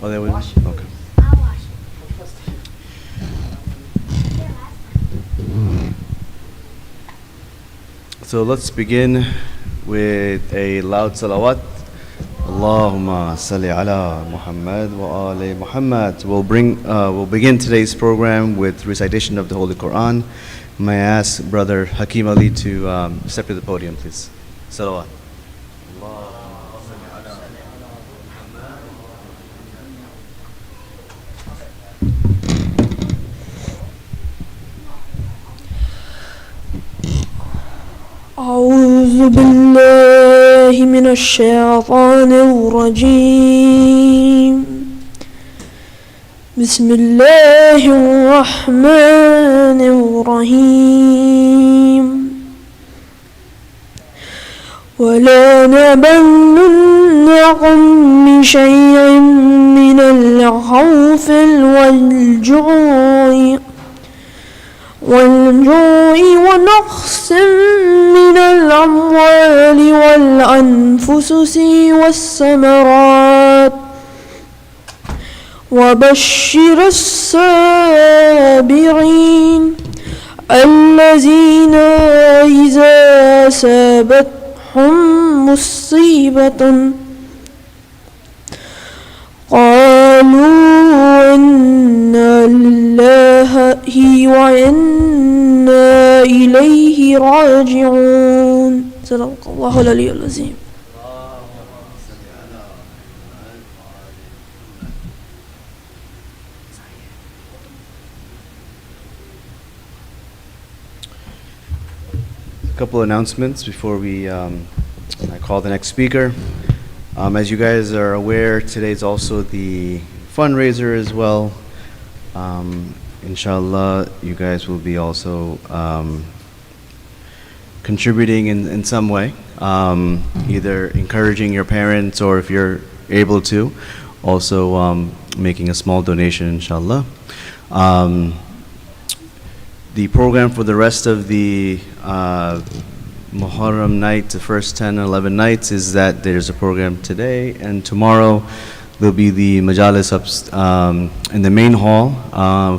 Oh, they would? Okay. So let's begin with a loud salawat. Allahumma salli ala Muhammad wa ali Muhammad. We'll begin today's program with recitation of the Holy Quran. May I ask Brother Hakim Ali to step to the podium, please. Salawat. أعوذ بالله من الشيطان الرجيم بسم الله الرحمن الرحيم ولا نبلونكم بشيء من الخوف والجوع ونقص من الأموال والأنفس والثمرات وبشر الصابرين الذين إذا أصابتهم مصيبة قالوا إنا لله وإنا إليه راجعون صدق الله العلي العظيم. A couple announcements before I call the next speaker. As you guys are aware, today is also the fundraiser as well. Inshallah, you guys will be also contributing in some way, either encouraging your parents or if you're able to, also making a small donation, inshallah. The program for the rest of the Muharram night, the first 10 and 11 nights, is that there's a program today and tomorrow. There'll be the majalis in the main hall.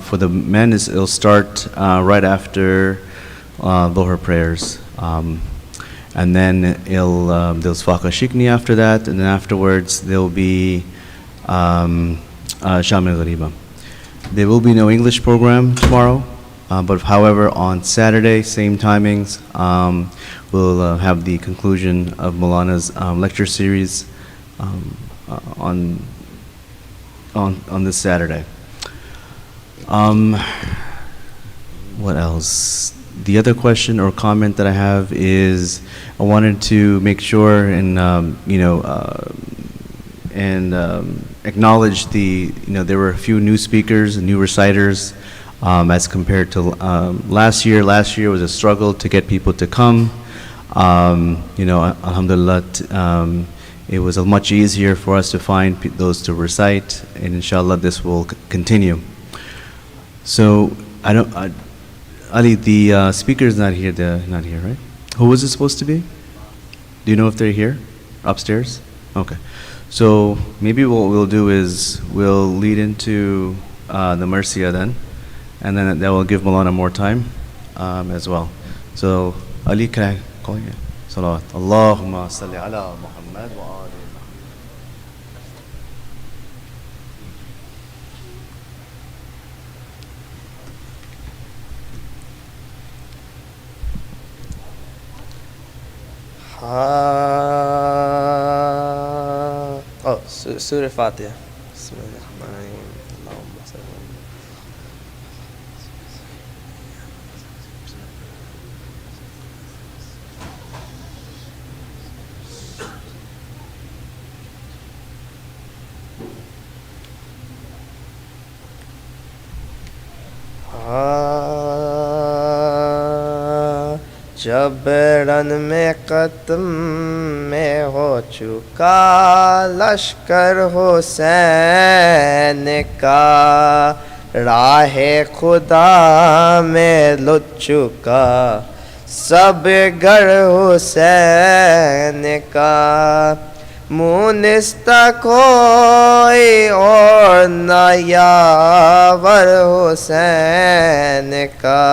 For the men, it'll start right after Dhuhr prayers. And then there's Faqa Shikni after that, and then afterwards there'll be Sham al-Ghariba. There will be no English program tomorrow, but however, on Saturday, same timings, we'll have the conclusion of Maulana's lecture series on this Saturday. What else? The other question or comment that I have is I wanted to make sure and acknowledge there were a few new speakers and new reciters as compared to last year. Last year was a struggle to get people to come. Alhamdulillah, it was much easier for us to find those to recite, and inshallah this will continue. So Ali, the speaker is not here. They're not here, right? Who was it supposed to be? Do you know if they're here? Upstairs? Okay. So maybe what we'll do is we'll lead into the Marsiya then, and then that will give Maulana more time as well. So, Ali, can I call you? Salawat. Allahumma salli ala Muhammad wa ali Surah Fatiha. Bismillahirrahmanirrahim. Allahumma salli ala جب رن میں قدم میں ہو چکا لشکر حسین کا، راہ خدا میں لٹ چکا سب گر حسین کا، مونستا کوئی اور نہ یاور حسین کا،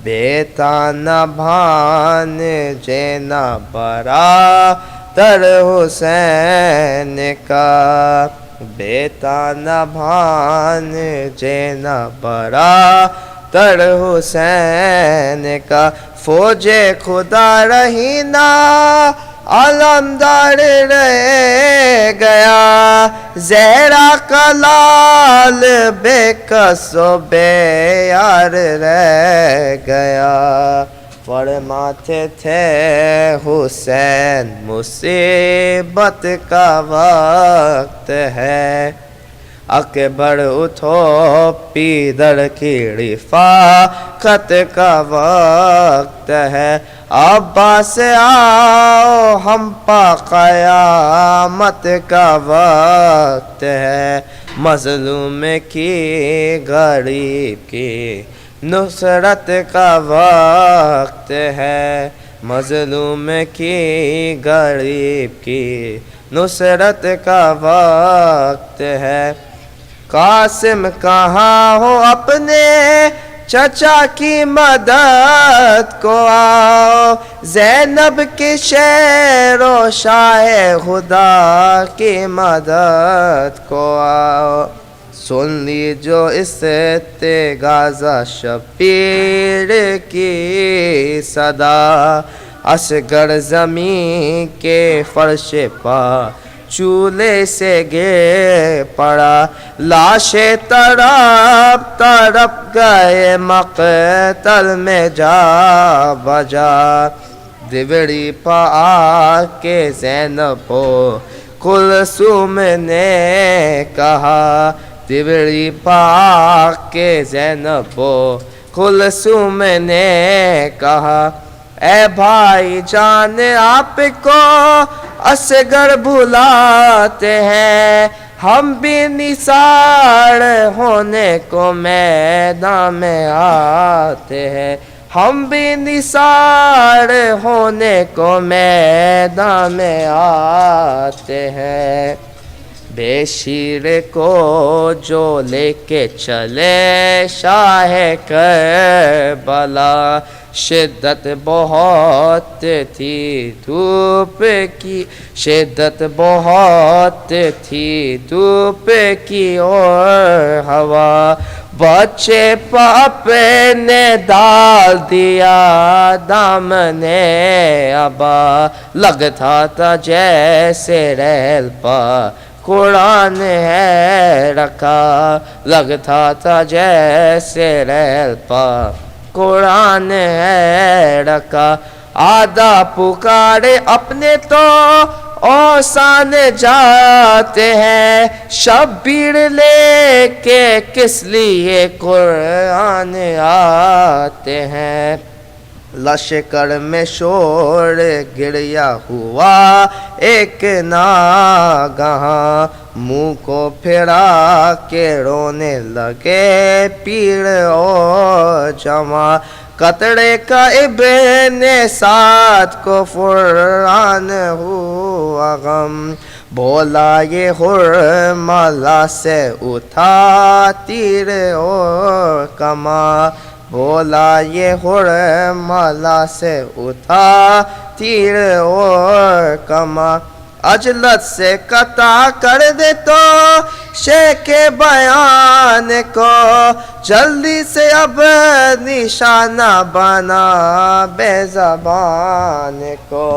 بیٹا نہ بھان جینا برادر حسین کا، بیٹا نہ بھان جینا برادر حسین کا، فوج خدا رہی نا علمدار رہ گیا، زہرا کا لال بے کس و بے یار رہ گیا، فرماتے تھے حسین مصیبت کا وقت ہے، اکبر اٹھو پیدر کی رفاقت کا وقت ہے، عباس آؤ ہم پا قیامت کا وقت ہے، مظلوم کی غریب کی نصرت کا وقت ہے، مظلوم کی غریب کی نصرت کا وقت ہے، قاسم کہاں ہو اپنے چچا کی مدد کو آؤ، زینب کی شیر و شاہ خدا کی مدد کو آؤ، سن لی جو استغاثہ شبیر کی صدا، اصغر زمین کے فرش پا چولہے سے گر پڑا، لاشیں تڑپ تڑپ گئے مقتل میں جا بجا، دیوڑی پا آ کے زینب و کلثوم نے کہا، دیوڑی پا آ کے زینب و کلثوم نے کہا، اے بھائی جان آپ کو اصغر بلاتے ہیں، ہم بھی نثار ہونے کو میدان میں آتے ہیں، ہم بھی نثار ہونے کو میدان میں آتے ہیں، بے شیر کو جو لے کے چلے شاہ کربلا، شدت بہت تھی دھوپ کی، شدت بہت تھی دھوپ کی اور ہوا، بچے پاپ نے ڈال دیا دامن ابا، لگتا تھا جیسے ریل پا قرآن ہے رکھا، لگتا تھا جیسے ریل پا قرآن ہے رکھا، آدھا پکارے اپنے تو اوسان جاتے ہیں، شبیر لے کے کس لیے قرآن آتے ہیں، لشکر میں شور گریا ہوا ایک ناگہاں، منہ کو پھرا کے رونے لگے پیر اور جوان، कतरे का इब्ने साद को फुरान हुआ गम बोला ये हुर्मला से उठा तीर और कमा बोला ये हुर्मला से उठा तीर और कमा अजलत से कता कर दे तो शेख बयान को जल्दी से अब निशाना बना बेज़बान को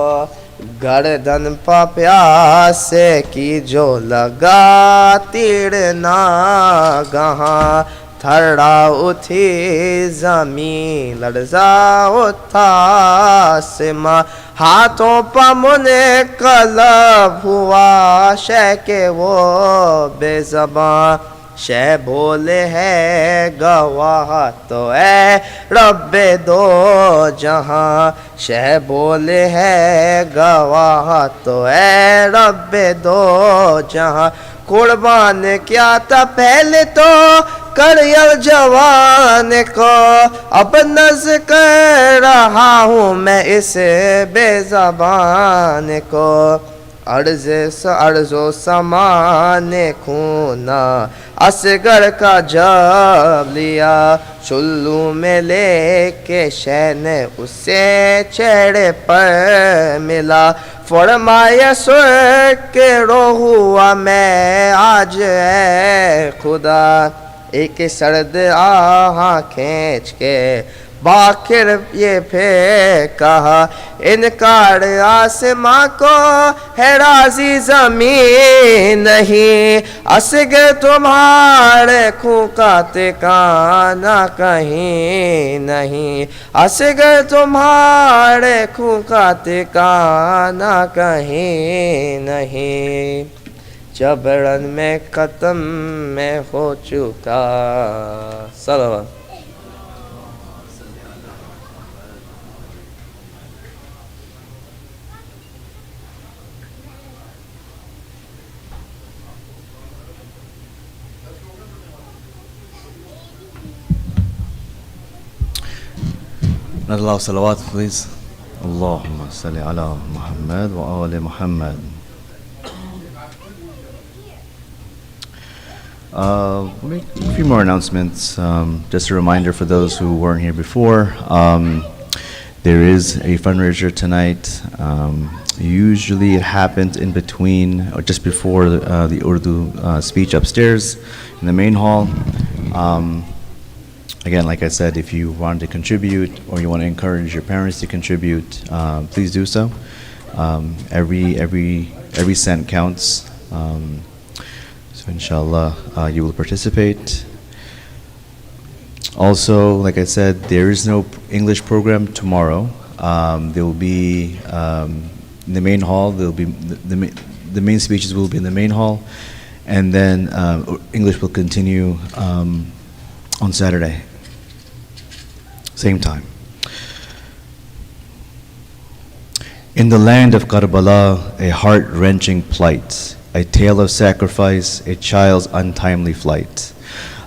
गर्दन पर प्यासे की जो लगा तीर ना गहाँ थर्रा उठी जमीन लर्जा उठा आसमां हाथों पर मुने कलब हुआ शह के वो बेज़बां शह बोले है गवाह तो है रब्बे दो जहां शह बोले है गवाह तो है रब्बे दो जहां कुर्बान क्या था पहले तो करियल जवान को अब नज़ कर रहा हूँ मैं इस बेज़बान को अर्ज़ो समाने खूना असगर का जब लिया चुल्लू में लेके शह ने उसे चेहरे पर मिला फरमाया सुर के रो हुआ मैं आज है खुदा एक सर्द आहा खींच के बाखिर ये फिर कहा इनकार आसमां को है राजी जमीन नहीं असगर तुम्हारे खूं का ठिकाना कहीं नहीं असगर तुम्हारे खूं का ठिकाना कहीं नहीं जबरन में ख़त्म में हो चुका सलावत Another loud salawat, please. Allahumma salli ala Muhammad wa ali Muhammad. We'll make a few more announcements. Just a reminder for those who weren't here before. There is a fundraiser tonight. Usually it happens in between or just before the Urdu speech upstairs in the main hall. Again, like I said, if you want to contribute or you want to encourage your parents to contribute, please do so. Every cent counts. So inshallah, you will participate. Also, like I said, there is no English program tomorrow. There will be in the main hall. There will be the main speeches will be in the main hall, and then English will continue on Saturday, same time. In the land of Karbala, a heart-wrenching plight, a tale of sacrifice, a child's untimely flight.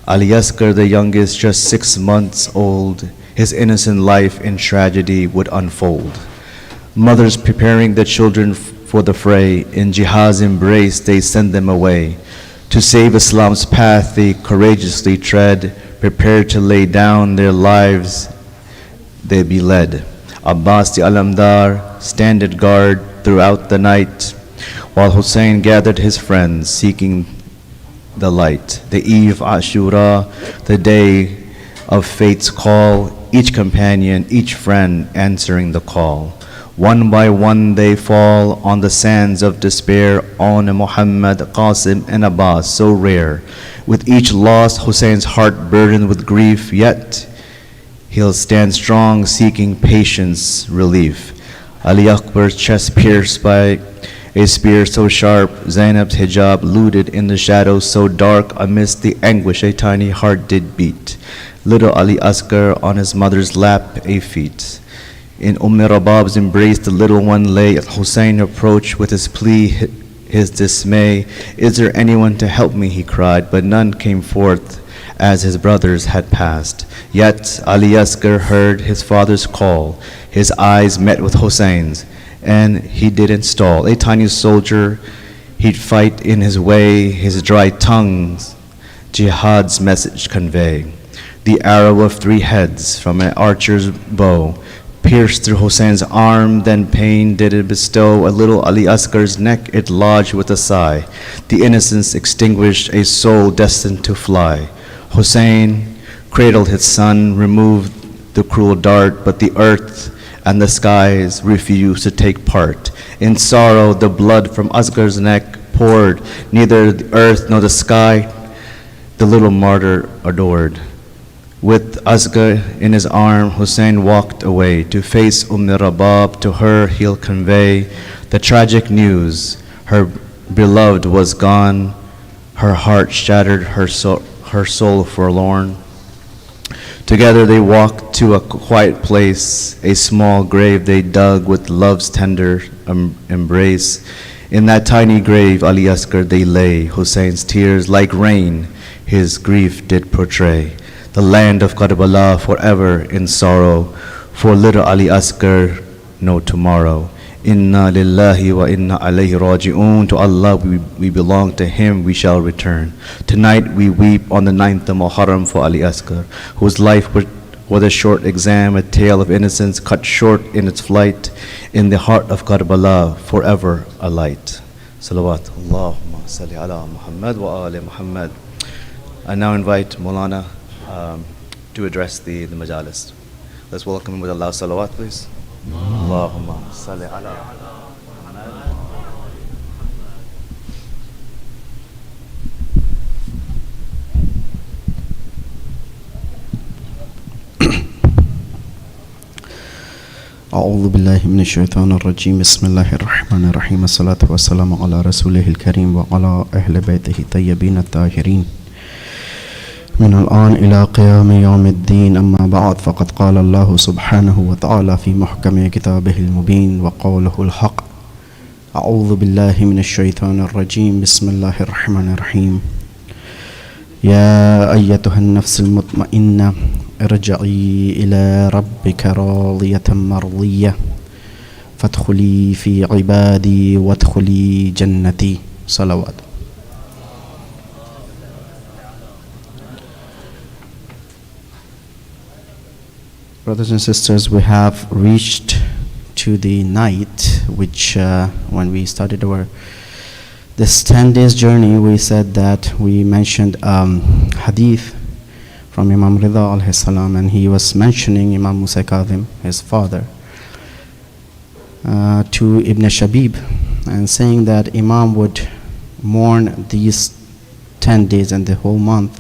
Ali Asghar, the youngest, just 6 months old, his innocent life in tragedy would unfold. Mothers preparing the children for the fray, in jihad's embrace they send them away. To save Islam's path they courageously tread, prepared to lay down their lives, they be led. Abbas the Alamdar, standard guard throughout the night, while Hussein gathered his friends, seeking the light. The eve of Ashura, the day of fate's call, each companion, each friend answering the call. One by one they fall on the sands of despair, on Muhammad, Qasim, and Abbas, so rare. With each loss, Hussein's heart burdened with grief, yet he'll stand strong, seeking patience, relief. Ali Akbar's chest pierced by a spear so sharp, Zainab's hijab looted in the shadows so dark, amidst the anguish a tiny heart did beat. Little Ali Asghar on his mother's lap, a feet. In Rabab's embrace the little one lay. Hussein approached with his plea, his dismay. Is there anyone to help me, he cried, but none came forth. as his brothers had passed. Yet Ali Asghar heard his father's call. His eyes met with Hussein's, and he didn't stall. A tiny soldier, he'd fight in his way, his dry tongues jihad's message convey. The arrow of 3 heads from an archer's bow pierced through Hussein's arm, then pain did it bestow. A little Ali Asghar's neck it lodged with a sigh. The innocence extinguished, a soul destined to fly. Hussein cradled his son, removed the cruel dart, but the earth and the skies refused to take part. In sorrow, the blood from Asghar's neck poured. Neither the earth nor the sky the little martyr adored. With Asghar in his arm, Hussein walked away to face Rabab. To her he'll convey the tragic news. Her beloved was gone, her heart shattered, her soul forlorn. Together they walked to a quiet place, a small grave they dug with love's tender embrace. In that tiny grave, Ali Asghar they lay, Hussein's tears like rain, his grief did portray. The land of Karbala forever in sorrow, for little Ali Asghar no tomorrow. Inna lillahi wa inna alayhi raji'un. To Allah we belong, to Him we shall return. Tonight we weep on the 9th of Muharram for Ali Asghar, whose life was a short exam, a tale of innocence cut short in its flight. In the heart of Karbala, forever a light. Salawat. Allahumma salli ala Muhammad wa ali Muhammad. I now invite Maulana to address the majalis. Let's welcome him with a loud salawat, please. Allahumma salli ala أعوذ بالله من الشيطان الرجيم بسم الله الرحمن الرحيم الصلاة والسلام على رسوله الكريم وعلى أهل بيته الطيبين الطاهرين من الآن إلى قيام يوم الدين. أما بعد، فقد قال الله سبحانه وتعالى في محكم كتابه المبين وقوله الحق. أعوذ بالله من الشيطان الرجيم بسم الله الرحمن الرحيم. يا أيتها النفس المطمئنة ارجعي إلى ربك راضية مرضية فادخلي في عبادي وادخلي جنتي. صلوات. Brothers and sisters, we have reached to the night which when we started this 10 days journey, we said that we mentioned hadith from Imam Rida alayhi salam, and he was mentioning Imam Musa Kadhim, his father, to Ibn Shabib, and saying that Imam would mourn these 10 days and the whole month.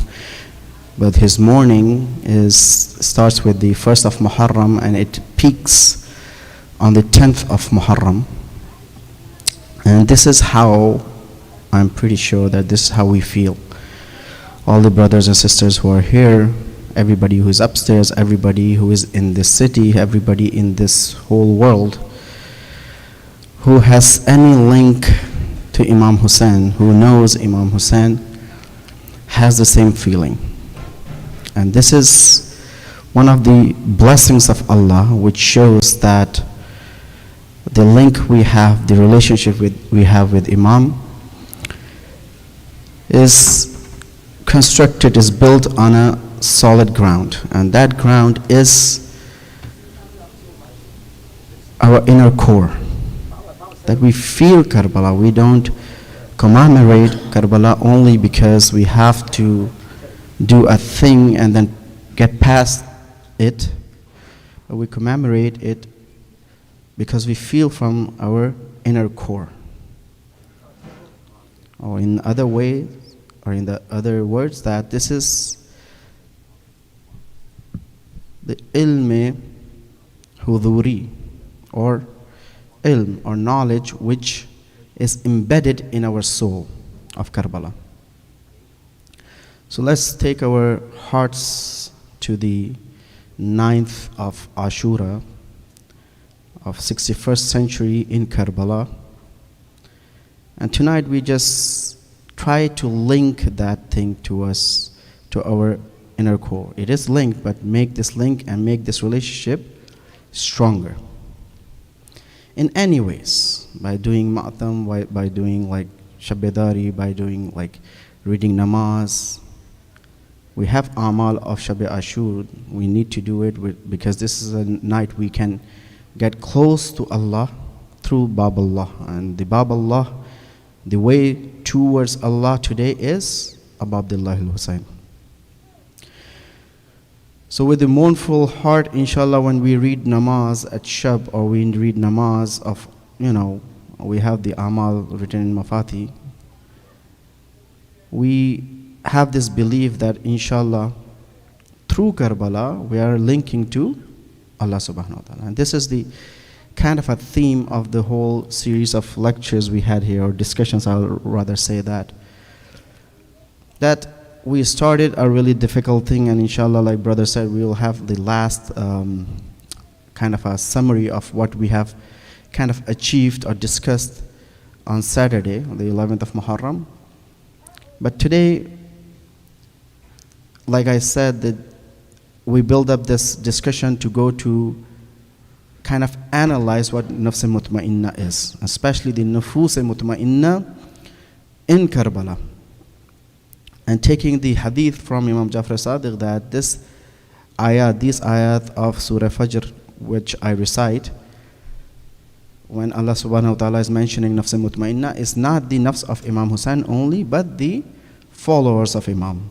But his mourning starts with the 1st of Muharram and it peaks on the 10th of Muharram. And this is how, I'm pretty sure that this is how we feel. All the brothers and sisters who are here, everybody who is upstairs, everybody who is in this city, everybody in this whole world, who has any link to Imam Hussein, who knows Imam Hussein, has the same feeling. And this is one of the blessings of Allah, which shows that the link we have, the relationship we have with Imam is constructed, is built on a solid ground. And that ground is our inner core. That we feel Karbala. We don't commemorate Karbala only because we have to do a thing and then get past it. But we commemorate it because we feel from our inner core. Or in other ways, or in the other words, that this is the ilm huduri, or ilm, or knowledge, which is embedded in our soul of Karbala. So let's take our hearts to the 9th of Ashura of 61st century in Karbala. And tonight we just try to link that thing to us, to our inner core. It is linked, but make this link and make this relationship stronger. In any ways, by doing ma'atam, by doing like shabedari, by doing like reading namaz. We have amal of Shab-e Ashur. We need to do it because this is a night we can get close to Allah through Bab Allah. And the Bab Allah, the way towards Allah today is Abu Abdullah al-Husayn. So with a mournful heart, inshallah, when we read namaz at Shab, or we read namaz of, we have the amal written in Mafati, we have this belief that inshallah through Karbala we are linking to Allah subhanahu wa ta'ala. And this is the kind of a theme of the whole series of lectures we had here, or discussions, I'll rather say that we started a really difficult thing, and inshallah, like brother said, we will have the last kind of a summary of what we have kind of achieved or discussed on Saturday, the 11th of Muharram. But today, like I said, that we build up this discussion to go to kind of analyze what nafs mutma'inna is, especially the nufus mutma'inna in Karbala. And taking the hadith from Imam Jafria Sadiq that these ayat of Surah Fajr, which I recite, when Allah subhanahu wa ta'ala is mentioning nafs mutma'inna, is not the nafs of Imam Hussain only, but the followers of Imam.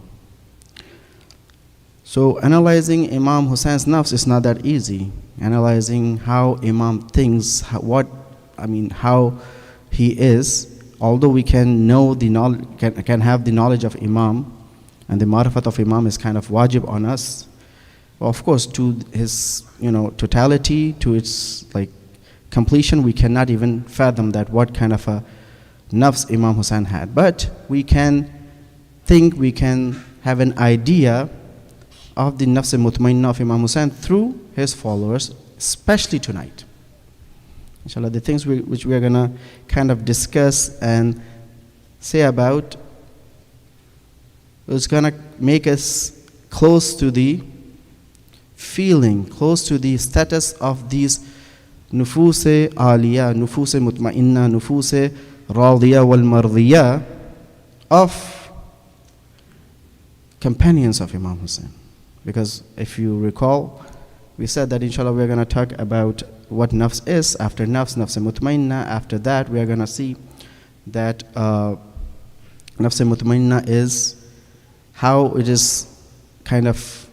So analyzing Imam Hussein's nafs is not that easy. Analyzing how Imam thinks, how he is, although we can know the knowledge, can have the knowledge of Imam, and the marifat of Imam is kind of wajib on us. Well, of course, to his totality, to its like completion, we cannot even fathom that what kind of a nafs Imam Hussain had. But we can think, we can have an idea of the nafs mutmainna of Imam Hussain through his followers, especially tonight. Inshallah, the things which we are going to kind of discuss and say about is going to make us close to the feeling, close to the status of these nufus aliyah, nufus mutma'inna, nufus radiya wal mardiya of companions of Imam Hussain. Because if you recall, we said that inshallah we are going to talk about what nafs is. After nafs mutmainna. After that we are going to see that nafs mutmainna is how it is kind of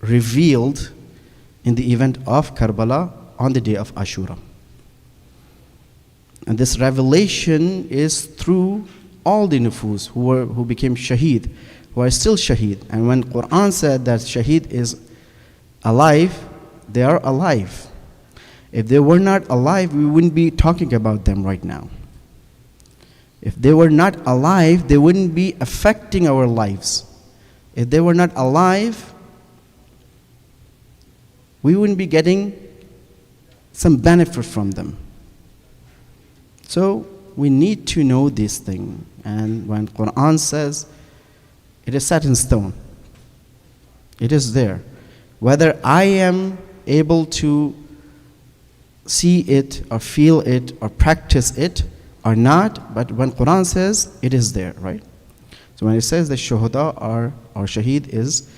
revealed in the event of Karbala on the day of Ashura. And this revelation is through all the nufus who became shaheed, who are still shaheed. And when Quran said that shaheed is alive, they are alive. If they were not alive, we wouldn't be talking about them right now. If they were not alive, they wouldn't be affecting our lives. If they were not alive, we wouldn't be getting some benefit from them. So we need to know this thing. And when Quran says it is set in stone, it is there. Whether I am able to see it or feel it or practice it or not, but when Quran says it is there, right? So when it says that shuhada or shaheed is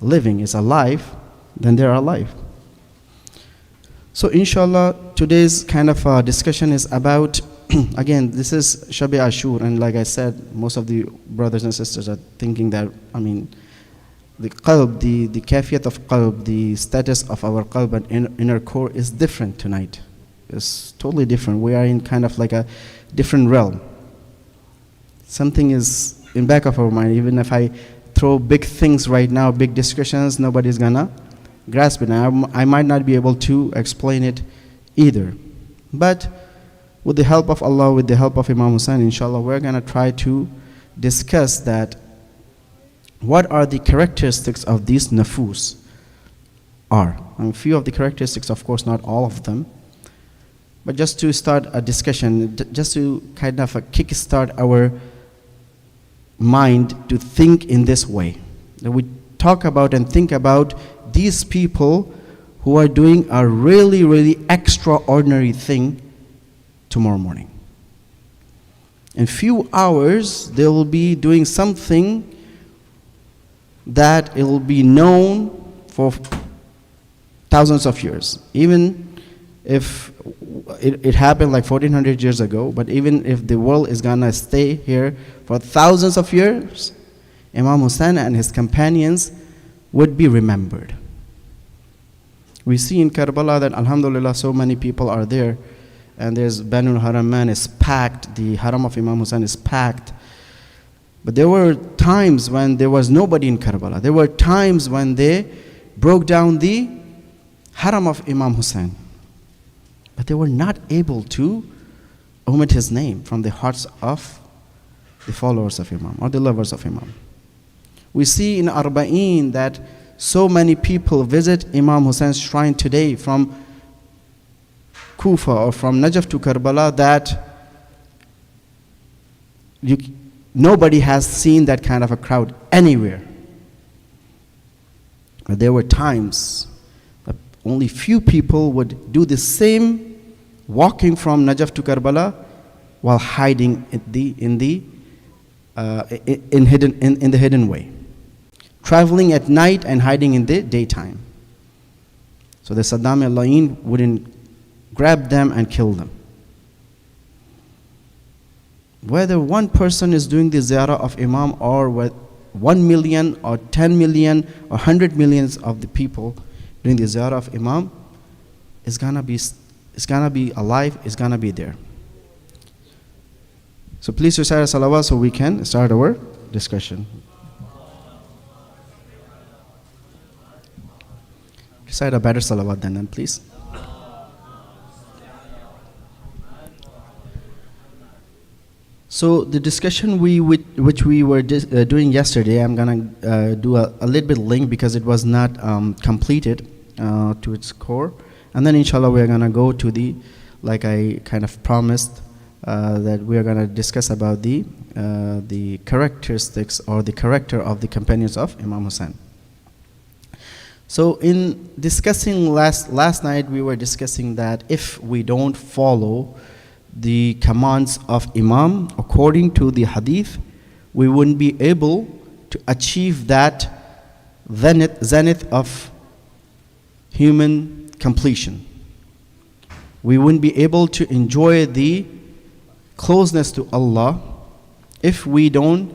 living, is alive, then they are alive. So inshallah, today's kind of discussion is about, again, this is Shab-e Ashur, and like I said, most of the brothers and sisters are thinking that, the qalb, the kafiyat of qalb, the status of our qalb and inner core is different tonight. It's totally different. We are in kind of like a different realm. Something is in back of our mind. Even if I throw big things right now, big discussions, nobody's gonna grasp it. I might not be able to explain it either. But with the help of Allah, with the help of Imam Hussain, inshallah, we're gonna try to discuss that. What are the characteristics of these nafus are? A few of the characteristics, of course, not all of them. But just to start a discussion, just to kind of kickstart our mind to think in this way. That we talk about and think about these people who are doing a really, really extraordinary thing tomorrow morning. In few hours, they will be doing something that it will be known for thousands of years. Even if it happened like 1400 years ago, but even if the world is gonna stay here for thousands of years, Imam Hussein and his companions would be remembered. We see in Karbala that alhamdulillah so many people are there, and there's Banul Haraman is packed, the Haram of Imam Hussein is packed. But there were times when there was nobody in Karbala. There were times when they broke down the Haram of Imam Hussein. But they were not able to omit his name from the hearts of the followers of Imam or the lovers of Imam. We see in Arba'een that so many people visit Imam Hussein's shrine today from Kufa or from Najaf to Karbala that nobody has seen that kind of a crowd anywhere. But there were times that only few people would do the same walking from Najaf to Karbala while hiding in the hidden way. Traveling at night and hiding in the daytime. So the Saddam al-Lain wouldn't grab them and kill them. Whether one person is doing the ziyarah of Imam or 1 million or 10 million or 100 millions of the people doing the ziyarah of Imam is gonna be alive, is gonna be there. So please recite a salawat so we can start our discussion. Recite a better salawat than them, please. So the discussion which we were doing yesterday, I'm gonna do a little bit link because it was not completed to its core, and then inshallah we are gonna go to the, like I kind of promised, that we are gonna discuss about the characteristics or the character of the companions of Imam Hussein. So in discussing last night, we were discussing that if we don't follow the commands of Imam according to the hadith, we wouldn't be able to achieve that zenith of human completion. We wouldn't be able to enjoy the closeness to Allah if we don't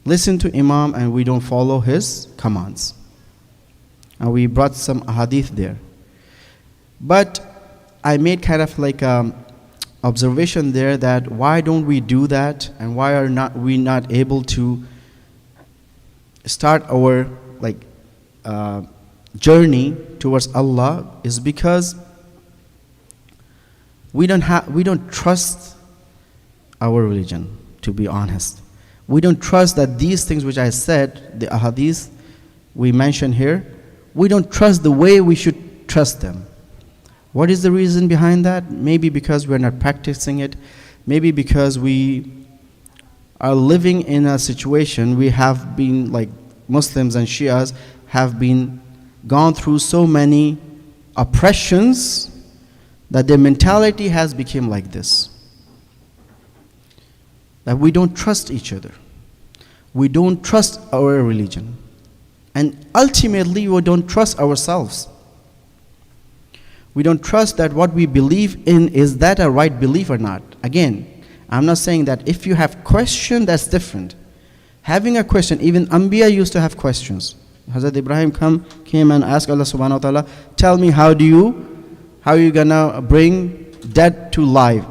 listen to Imam and we don't follow his commands. And we brought some hadith there. But I made kind of like observation there that why don't we do that, and why are we not able to start our journey towards Allah, is because we don't trust our religion, to be honest. We don't trust that these things which I said, the ahadith we mentioned here, we don't trust the way we should trust them. What is the reason behind that? Maybe because we're not practicing it. Maybe because we are living in a situation, we have been, like Muslims and Shias, have been gone through so many oppressions that their mentality has become like this. That we don't trust each other. We don't trust our religion. And ultimately, we don't trust ourselves. We don't trust that what we believe in, is that a right belief or not. Again, I'm not saying that if you have question, that's different. Having a question, even Anbiya used to have questions. Hazrat Ibrahim came and asked Allah subhanahu wa ta'ala, tell me how are you gonna bring dead to life?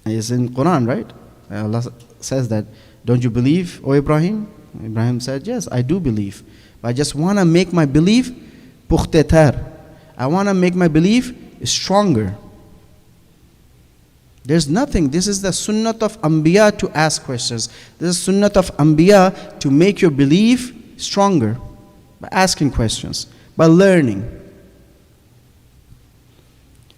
It's in Quran, right? Allah says that, don't you believe, O Ibrahim? Ibrahim said, yes, I do believe. But I just want to make my belief pukhtatar. I want to make my belief stronger. There's nothing. This is the sunnat of Anbiya to ask questions. This is sunnat of Anbiya to make your belief stronger by asking questions, by learning.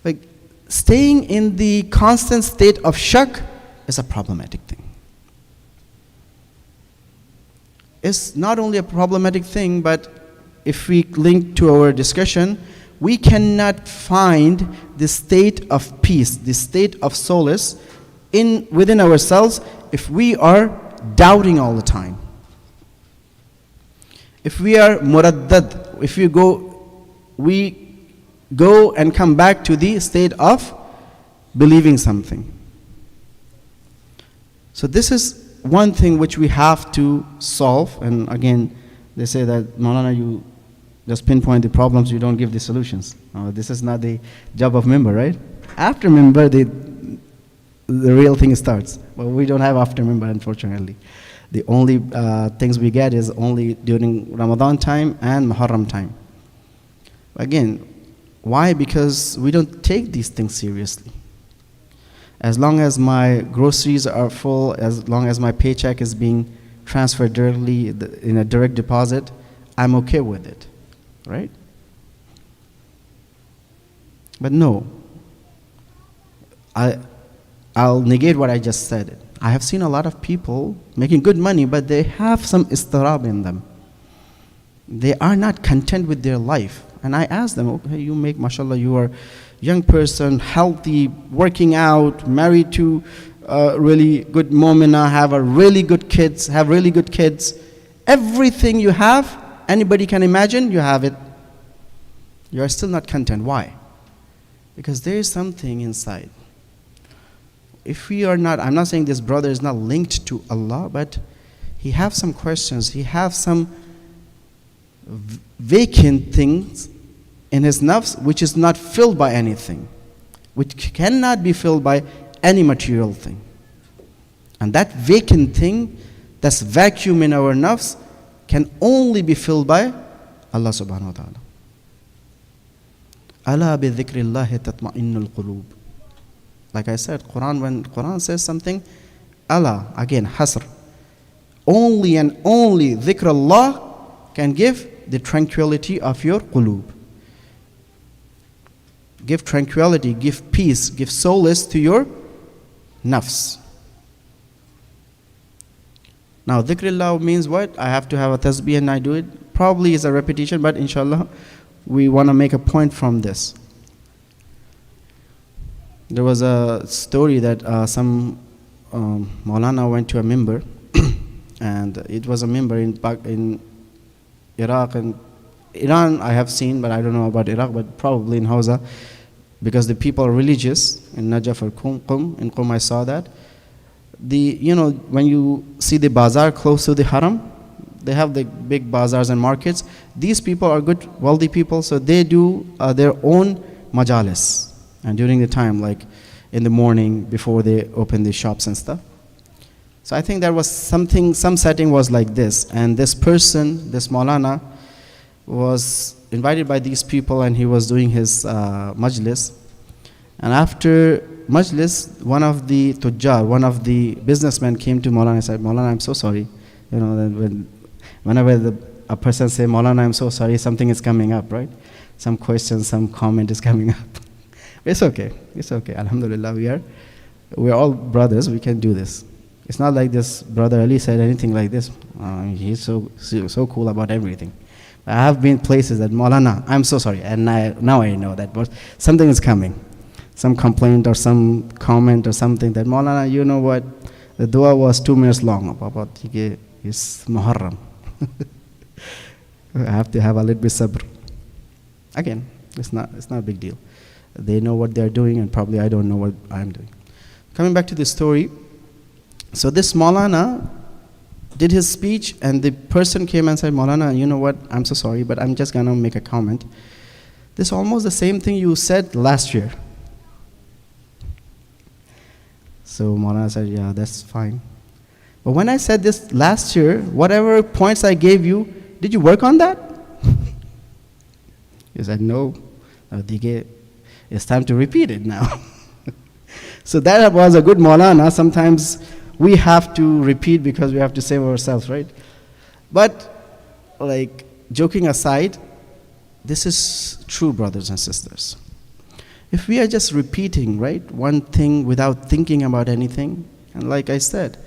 Like staying in the constant state of shak is a problematic thing. is not only a problematic thing, but if we link to our discussion, we cannot find the state of peace, the state of solace within ourselves if we are doubting all the time. If we are muraddad, if we go and come back to the state of believing something. So this is one thing which we have to solve. And again, they say that, Maulana, you just pinpoint the problems, you don't give the solutions. This is not the job of member, right? After member, the real thing starts. But we don't have after member, unfortunately. The only things we get is only during Ramadan time and Muharram time. Again, why? Because we don't take these things seriously. As long as my groceries are full, as long as my paycheck is being transferred directly in a direct deposit, I'm okay with it, right? But no, I'll negate what I just said. I have seen a lot of people making good money, but they have some istirab in them. They are not content with their life. And I ask them, okay, you make, mashallah, you are young person, healthy, working out, married to a really good momina, have really good kids. Everything you have, anybody can imagine, you have it. You are still not content. Why? Because there is something inside. If we are not, I'm not saying this brother is not linked to Allah, but he has some questions, he has some vacant things in his nafs which is not filled by anything, which cannot be filled by any material thing. And that vacant thing, that's vacuum in our nafs, can only be filled by Allah subhanahu wa ta'ala. Ala bi dhikrillahi tatma'innul qulub. Like I said, when Quran says something, Allah, again, hasr. Only and only dhikrullah can give the tranquility of your qulub. Give tranquility, give peace, give solace to your nafs. Now, dhikrullah means what? I have to have a tasbih and I do it. Probably is a repetition, but inshallah, we want to make a point from this. There was a story that some Maulana went to a member, and it was a member in Iraq and Iran. I have seen, but I don't know about Iraq, but probably in Hausa, because the people are religious. In Najaf or in Qum I saw that. When you see the bazaar close to the haram, they have the big bazaars and markets. These people are good, wealthy people, so they do their own majalis. And during the time, like in the morning before they open the shops and stuff. So I think there was some setting was like this. And this person, this Maulana, was invited by these people and he was doing his majlis. And after majlis, one of the tujjar, one of the businessmen came to Maulana and said, Maulana, I'm so sorry. Whenever a person say, Maulana, I'm so sorry, something is coming up, right? Some question, some comment is coming up. It's okay. Alhamdulillah, we are all brothers. We can do this. It's not like this brother Ali said anything like this. He's so cool about everything. I have been places that, Maulana, I'm so sorry. And now I know that something is coming. Some complaint or some comment or something that, Maulana, you know what? The dua was 2 minutes long about his Muharram. I have to have a little bit sabr. Again, it's not a big deal. They know what they're doing, and probably I don't know what I'm doing. Coming back to the story, so this Maulana did his speech, and the person came and said, Maulana, you know what, I'm so sorry, but I'm just going to make a comment. This is almost the same thing you said last year. So Maulana said, yeah, that's fine. But when I said this last year, whatever points I gave you, did you work on that? He said, no. It's time to repeat it now. So that was a good Maulana. Sometimes we have to repeat because we have to save ourselves, right? But, like, joking aside, this is true, brothers and sisters. If we are just repeating, right, one thing without thinking about anything, and like I said,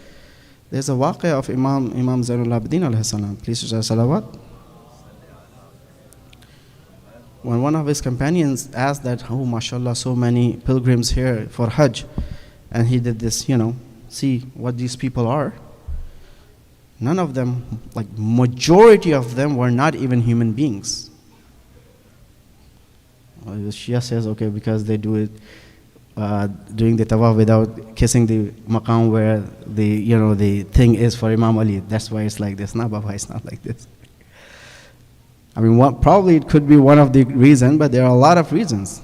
There's a waqi of Imam Zainul Abidin alayhi salam. Please recite salawat. When one of his companions asked that, oh, mashallah, so many pilgrims here for Hajj, and he did this, see what these people are. None of them, like majority of them, were not even human beings. Well, the Shia says, okay, because they do it, doing the tawaf without kissing the maqam where the thing is for Imam Ali. That's why it's like this. No, Baba, it's not like this. I mean, probably it could be one of the reasons, but there are a lot of reasons.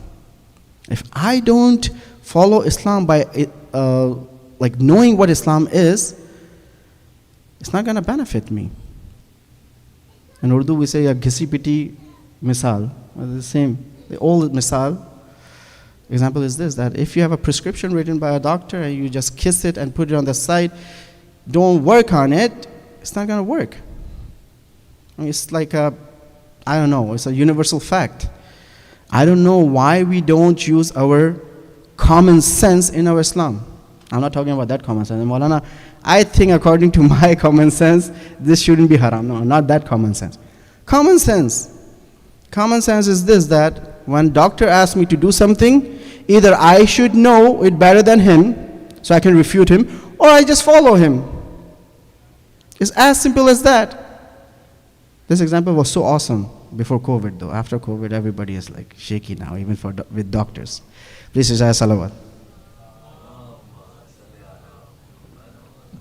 If I don't follow Islam by like knowing what Islam is, it's not going to benefit me. In Urdu we say a ghisi piti misal. The same. The old misal example is this, that if you have a prescription written by a doctor and you just kiss it and put it on the side, don't work on it, it's not going to work. I mean, it's like I don't know, it's a universal fact. I don't know why we don't use our common sense in our Islam. I'm not talking about that common sense. And Maulana, I think according to my common sense, this shouldn't be haram. No, not that common sense. Common sense. Common sense is this, that when doctor asks me to do something, either I should know it better than him, so I can refute him, or I just follow him. It's as simple as that. This example was so awesome before COVID though. After COVID, everybody is like shaky now, even with doctors. Please recite salawat.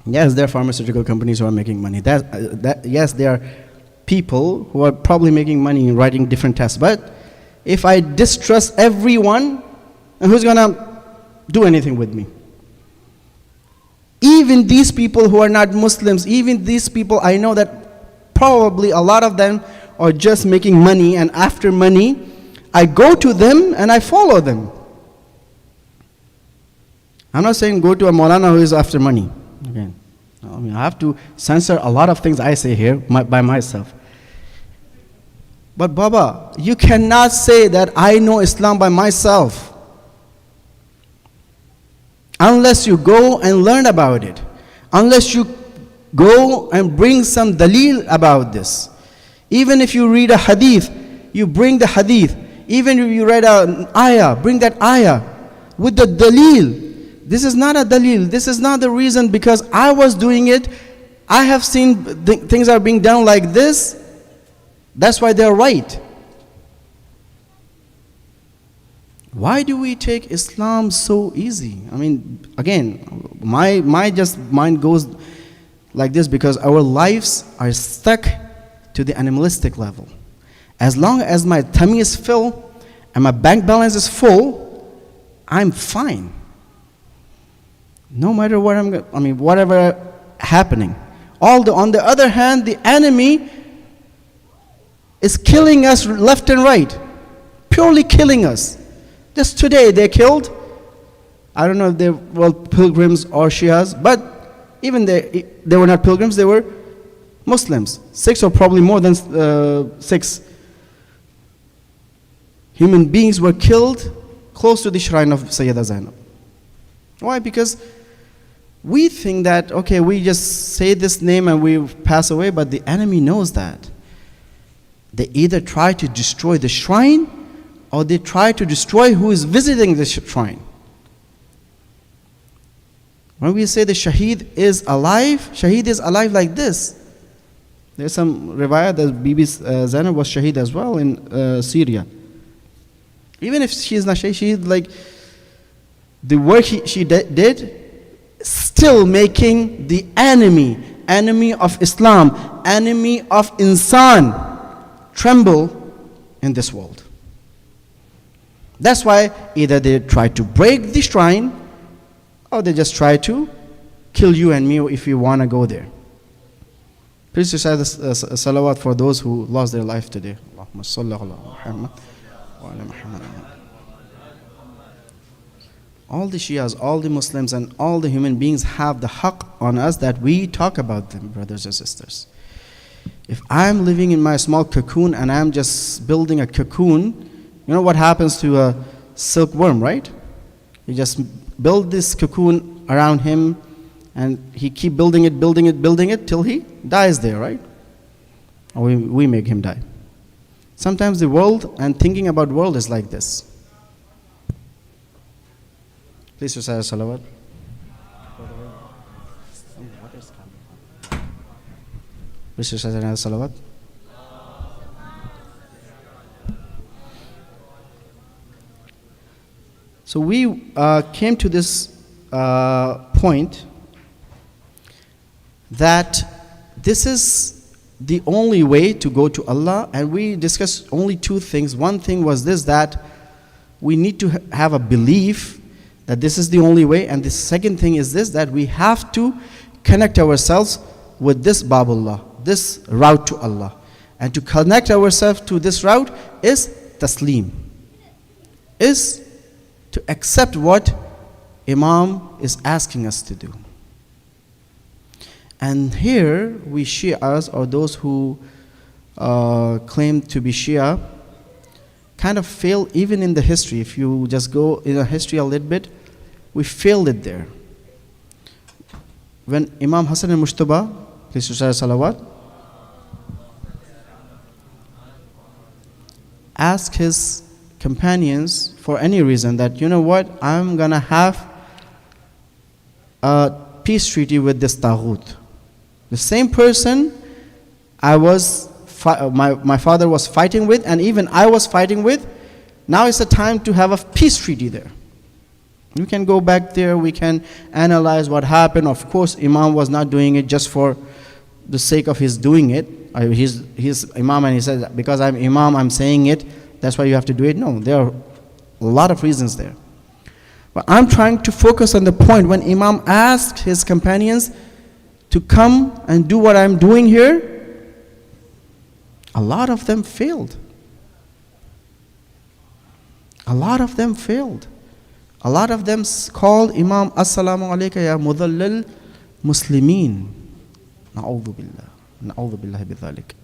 Yes, there are pharmaceutical companies who are making money. Yes, there are people who are probably making money in writing different tests. But if I distrust everyone, and who's going to do anything with me? Even these people who are not Muslims, even these people, I know that probably a lot of them are just making money, and after money, I go to them and I follow them. I'm not saying go to a Maulana who is after money. Okay. I mean, I have to censor a lot of things I say here by myself. But Baba, you cannot say that I know Islam by myself unless you go and learn about it, unless you go and bring some dalil about this. Even if you read a hadith, you bring the hadith. Even if you read an ayah, bring that ayah with the dalil. This is not a dalil. This is not the reason because I was doing it. I have seen things are being done like this. That's why they're right. Why do we take Islam so easy? I mean, again, my just mind goes like this because our lives are stuck to the animalistic level. As long as my tummy is full and my bank balance is full, I'm fine. No matter what whatever happening. On the other hand, the enemy is killing us left and right, purely killing us. Just today they killed, I don't know if they were pilgrims or Shias, but even they were not pilgrims, they were Muslims. 6 or probably more than 6 human beings were killed close to the shrine of Sayyida Zainab. Why? Because we think that, okay, we just say this name and we pass away, but the enemy knows that. They either try to destroy the shrine or they try to destroy who is visiting the shrine. When we say the Shaheed is alive like this. There's some riwayah that Bibi Zainab was Shaheed as well in Syria. Even if she is not Shaheed, she is like, the work she did, still making the enemy of Islam, enemy of insan, tremble in this world. That's why either they try to break the shrine or they just try to kill you and me if you want to go there. Please recite the salawat for those who lost their life today. Allahumma salli ala Muhammad wa ala Muhammad. All the Shias, all the Muslims, and all the human beings have the haqq on us that we talk about them, brothers and sisters. If I'm living in my small cocoon and I'm just building a cocoon, you know what happens to a silkworm, right? You just build this cocoon around him and he keep building it till he dies there, right? Or we make him die. Sometimes the world and thinking about world is like this. Please recite salawat. Please recite salawat. So we came to this point that this is the only way to go to Allah, and we discussed only two things. One thing was this, that we need to have a belief that this is the only way, and the second thing is this, that we have to connect ourselves with this Babullah, this route to Allah. And to connect ourselves to this route is taslim, is to accept what Imam is asking us to do. And here we Shias, or those who claim to be Shia, kind of fail even in the history. If you just go in the history a little bit, we failed it there. When Imam Hassan al-Mushtaba, please recite salawat, asked his companions for any reason that, you know what, I'm gonna have a peace treaty with this Taghut. The same person my father was fighting with, and even I was fighting with, now it's the time to have a peace treaty there. You can go back there, we can analyze what happened. Of course, Imam was not doing it just for the sake of his doing it. He's Imam, and he said, because I'm Imam, I'm saying it, that's why you have to do it. No, there are a lot of reasons there. But I'm trying to focus on the point when Imam asked his companions to come and do what I'm doing here, a lot of them failed. A lot of them failed. A lot of them called Imam, Assalamu alayka ya mudallil muslimin. Na'udhu billah. Na'udhu billahi bidhalik.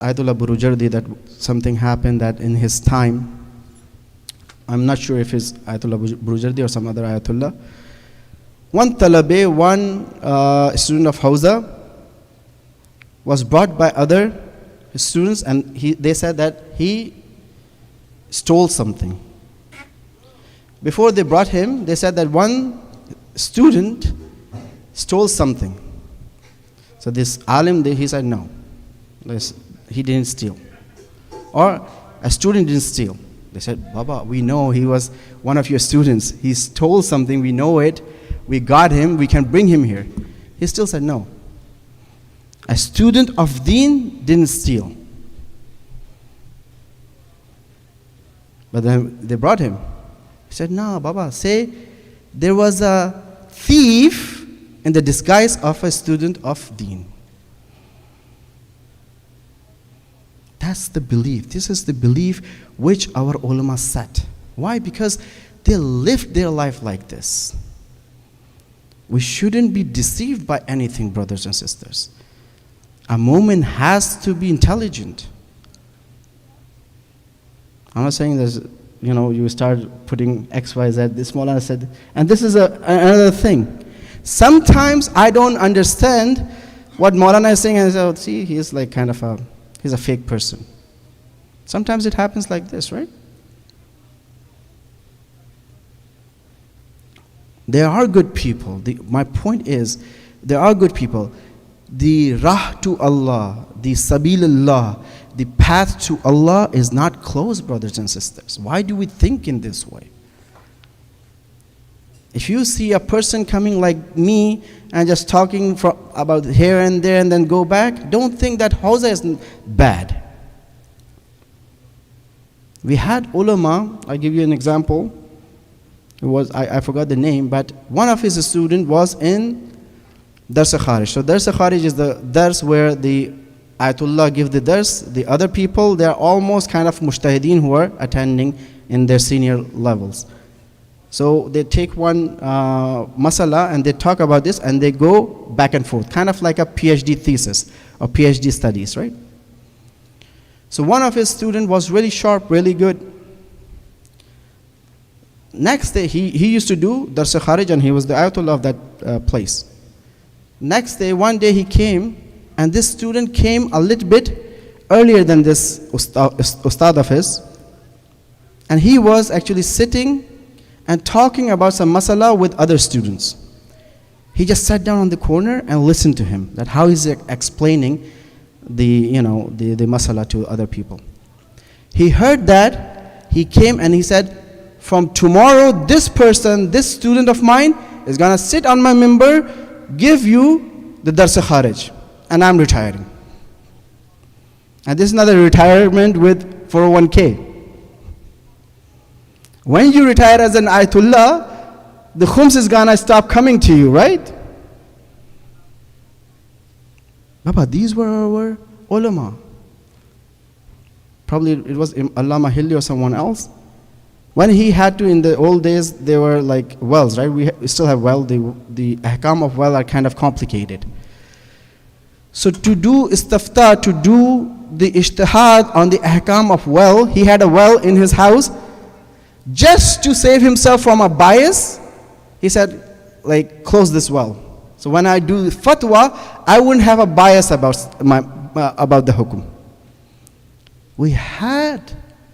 Ayatollah Burujardi, that something happened that in his time, I'm not sure if it's Ayatollah Burujardi or some other Ayatollah. One talabe, one student of Hausa was brought by other students, and they said that he stole something. before they brought him, they said that one student stole something. So this alim, he said, no, he didn't steal. Or a student didn't steal. They said, Baba, we know he was one of your students. He stole something, we know it. We got him, we can bring him here. He still said, no. A student of deen didn't steal. But then they brought him. He said, no, Baba, say there was a thief in the disguise of a student of deen. That's the belief. This is the belief which our ulama set. Why? Because they lived their life like this. We shouldn't be deceived by anything, brothers and sisters. A mu'min has to be intelligent. I'm not saying there's, you start putting X, Y, Z. This Maulana said, and this is another thing. Sometimes I don't understand what Maulana is saying, and I say, oh, see, he's like he's a fake person. Sometimes it happens like this, right? There are good people. My point is, there are good people. The rah to Allah, the sabilullah, the path to Allah is not closed, brothers and sisters. Why do we think in this way? If you see a person coming like me and just talking about here and there and then go back, don't think that Hausa is bad. We had ulama, I'll give you an example. It was, I forgot the name, but one of his students was in Dars Kharij. So Dars Kharij is the dars where the Ayatullah give the dars. The other people, they're almost kind of mujtahideen who are attending in their senior levels. So they take one masala and they talk about this and they go back and forth, kind of like a PhD thesis or PhD studies, right? So one of his students was really sharp, really good. Next day, he used to do Dars Kharij and he was the Ayatollah of that place. Next day, one day he came and this student came a little bit earlier than this ustad of his. And he was actually sitting and talking about some masala with other students. He just sat down on the corner and listened to him, that how he's explaining the masala to other people. He heard that, he came and he said, from tomorrow, this person, this student of mine is gonna sit on my mimbar, give you the Dars Kharij, and I'm retiring. And this is not a retirement with 401k. When you retire as an Ayatullah, the khums is gonna stop coming to you, right? Baba, these were our ulama. Probably it was Allama Hilli or someone else. When he had to, in the old days, they were like wells, right? We still have well. The ahkam of well are kind of complicated. So to do istafta, to do the ijtihad on the ahkam of well, he had a well in his house. Just to save himself from a bias, he said, close this well. So when I do fatwa, I wouldn't have a bias about the hukum. We had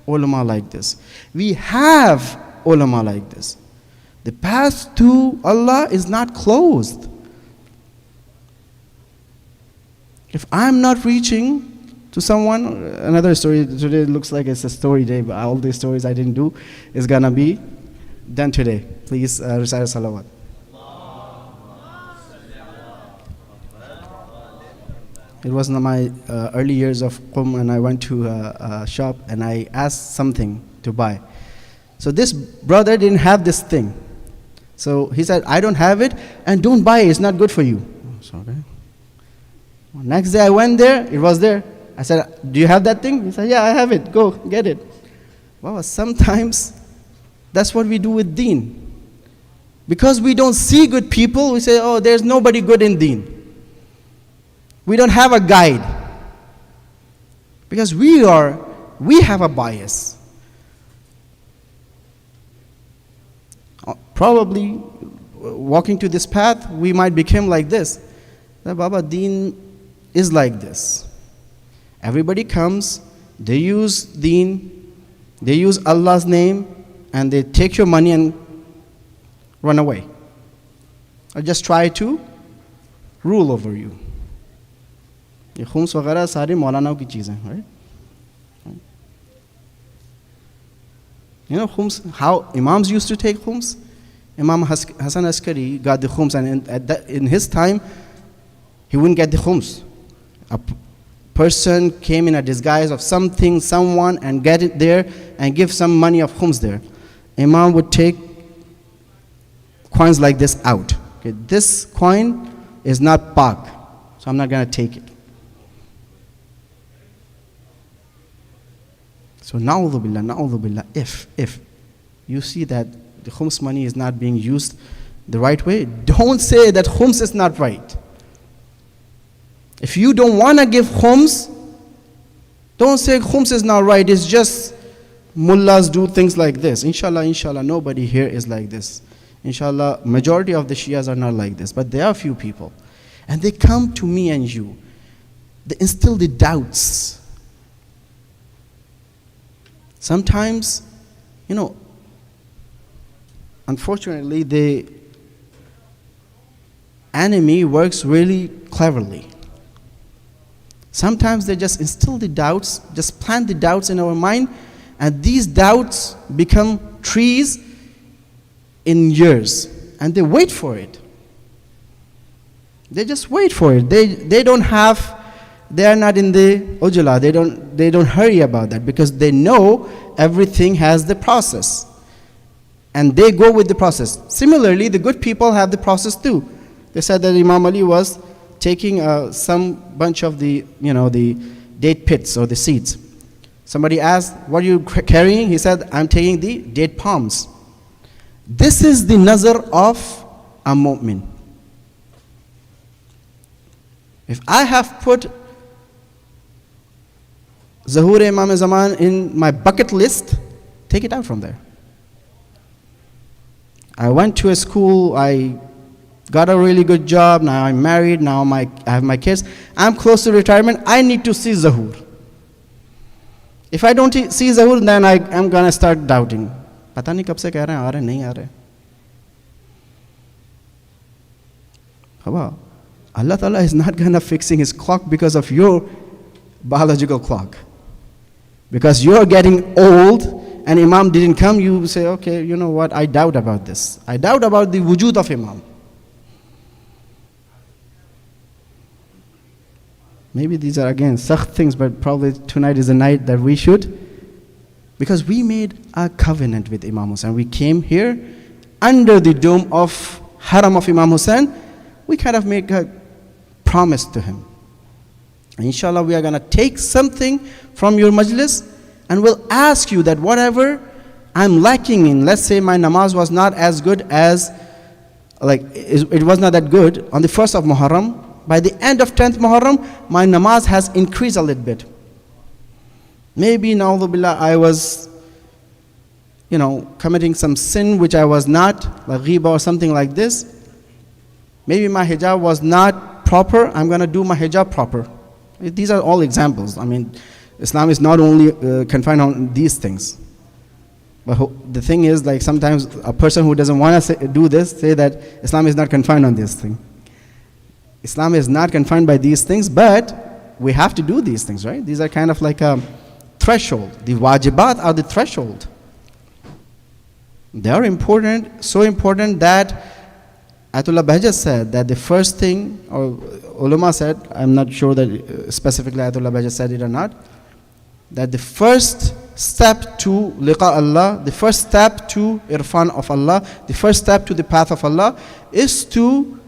ulama like this. We have ulama like this. The path to Allah is not closed. If I'm not reaching to someone, another story, today looks like it's a story day, but all the stories I didn't do is gonna be done today. Please recite salawat. It was in my early years of Qum, and I went to a shop and I asked something to buy. So this brother didn't have this thing. So he said, I don't have it, and don't buy it, it's not good for you. So, okay. Next day I went there, it was there. I said, do you have that thing? He said, yeah, I have it, go get it. Well, sometimes that's what we do with deen. Because we don't see good people, we say, oh, there's nobody good in deen. We don't have a guide. Because we have a bias. Probably walking to this path, we might become like this. That Baba, deen is like this. Everybody comes, they use deen, they use Allah's name, and they take your money and run away, or just try to rule over you. ये खुम्स वगैरह सारी मौलानाओं की चीज़ें, right? You know khums, how imams used to take khums? Imam Hassan Askari got the khums, and in his time, he wouldn't get the khums. A person came in a disguise of something, someone, and get it there and give some money of khums there. Imam would take coins like this out. Okay, this coin is not pak, so I'm not going to take it. So na'udhu billah, if you see that the khums money is not being used the right way, don't say that khums is not right. If you don't want to give khums, don't say khums is not right. It's just mullahs do things like this. Inshallah, nobody here is like this. Inshallah, majority of the Shias are not like this. But there are few people. And they come to me and you. They instill the doubts. Sometimes, unfortunately, the enemy works really cleverly. Sometimes they just instill the doubts, just plant the doubts in our mind, and these doubts become trees in years, and they wait for it. They just wait for it. They are not in the ujula. They don't hurry about that, because they know everything has the process, and they go with the process. Similarly, the good people have the process too. They said that Imam Ali was taking some bunch of the date pits or the seeds. Somebody asked, "What are you carrying?" He said, "I'm taking the date palms." This is the nazar of a mu'min. If I have put Zahur Imam Zaman in my bucket list, take it out from there. I went to a school, I got a really good job, now I'm married, now I have my kids, I'm close to retirement, I need to see Zahur. If I don't see Zahur, then I'm going to start doubting. Pata nahi kab se keh rahe hain, aa rahe, nahi aa rahe. Haba, Allah Ta'ala is not going to fixing his clock because of your biological clock. Because you're getting old and Imam didn't come, you say, okay, you know what, I doubt about this. I doubt about the wujud of Imam. Maybe these are again sakht things, but probably tonight is the night that we should. Because we made a covenant with Imam Hussain. We came here under the dome of Haram of Imam Hussain. We kind of make a promise to him. And inshallah, we are going to take something from your majlis and we'll ask you that whatever I'm lacking in, let's say my namaz was not as good as, it was not that good on the 1st of Muharram. By the end of 10th Muharram, my namaz has increased a little bit. Maybe, na'udhu billah, I was, committing some sin which I was not, like ghiba or something like this. Maybe my hijab was not proper, I'm going to do my hijab proper. These are all examples. I mean, Islam is not only confined on these things. But the thing is, like sometimes a person who doesn't want to do this, say that Islam is not confined on this thing. Islam is not confined by these things, but we have to do these things, right? These are kind of like a threshold. The wajibat are the threshold. They are important, so important that Ayatollah Bahjat said that the first thing, or ulama said, I'm not sure that specifically Ayatollah Bahjat said it or not, that the first step to liqa Allah, the first step to irfan of Allah, the first step to the path of Allah is to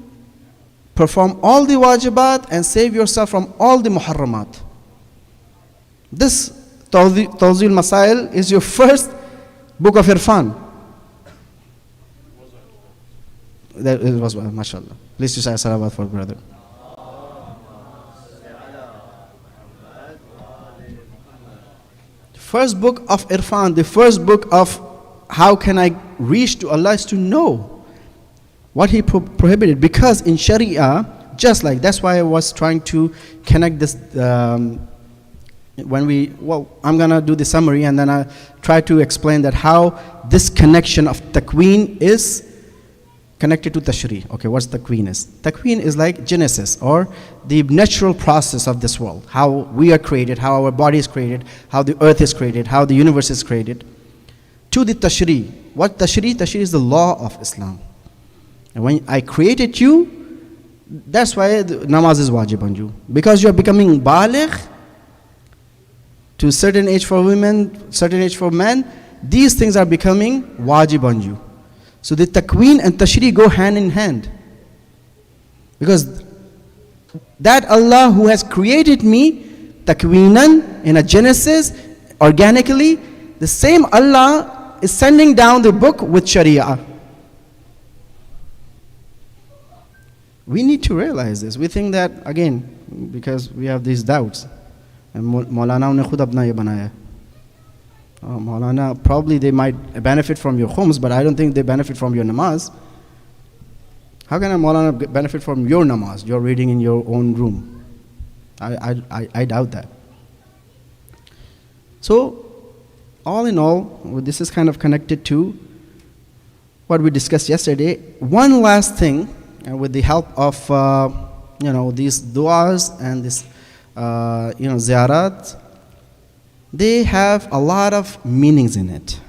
perform all the wajibat and save yourself from all the muharramat. This Tawzil Masail is your first book of irfan. That it was, mashallah. Please just say salawat for brother. First book of irfan, the first book of how can I reach to Allah is to know what He prohibited. Because in Sharia, just like, that's why I was trying to connect this, I'm going to do the summary and then I try to explain that how this connection of takween is connected to tashri. Okay, what's takween is? Takween is like genesis, or the natural process of this world. How we are created, how our body is created, how the earth is created, how the universe is created. To the tashri. What tashri? Tashri is the law of Islam. And when I created you, that's why the namaz is wajib on you. Because you are becoming baligh, to a certain age for women, certain age for men, these things are becoming wajib on you. So the takween and tashri go hand in hand. Because that Allah who has created me, takweenan, in a genesis, organically, the same Allah is sending down the book with sharia. We need to realize this. We think that, again, because we have these doubts. And Maulana ne khud apna ye banaya. Maulana, probably they might benefit from your khums, but I don't think they benefit from your namaz. How can a Maulana benefit from your namaz, your reading in your own room? I doubt that. So, all in all, this is kind of connected to what we discussed yesterday. One last thing, with the help of these du'as and this ziyarat, they have a lot of meanings in it.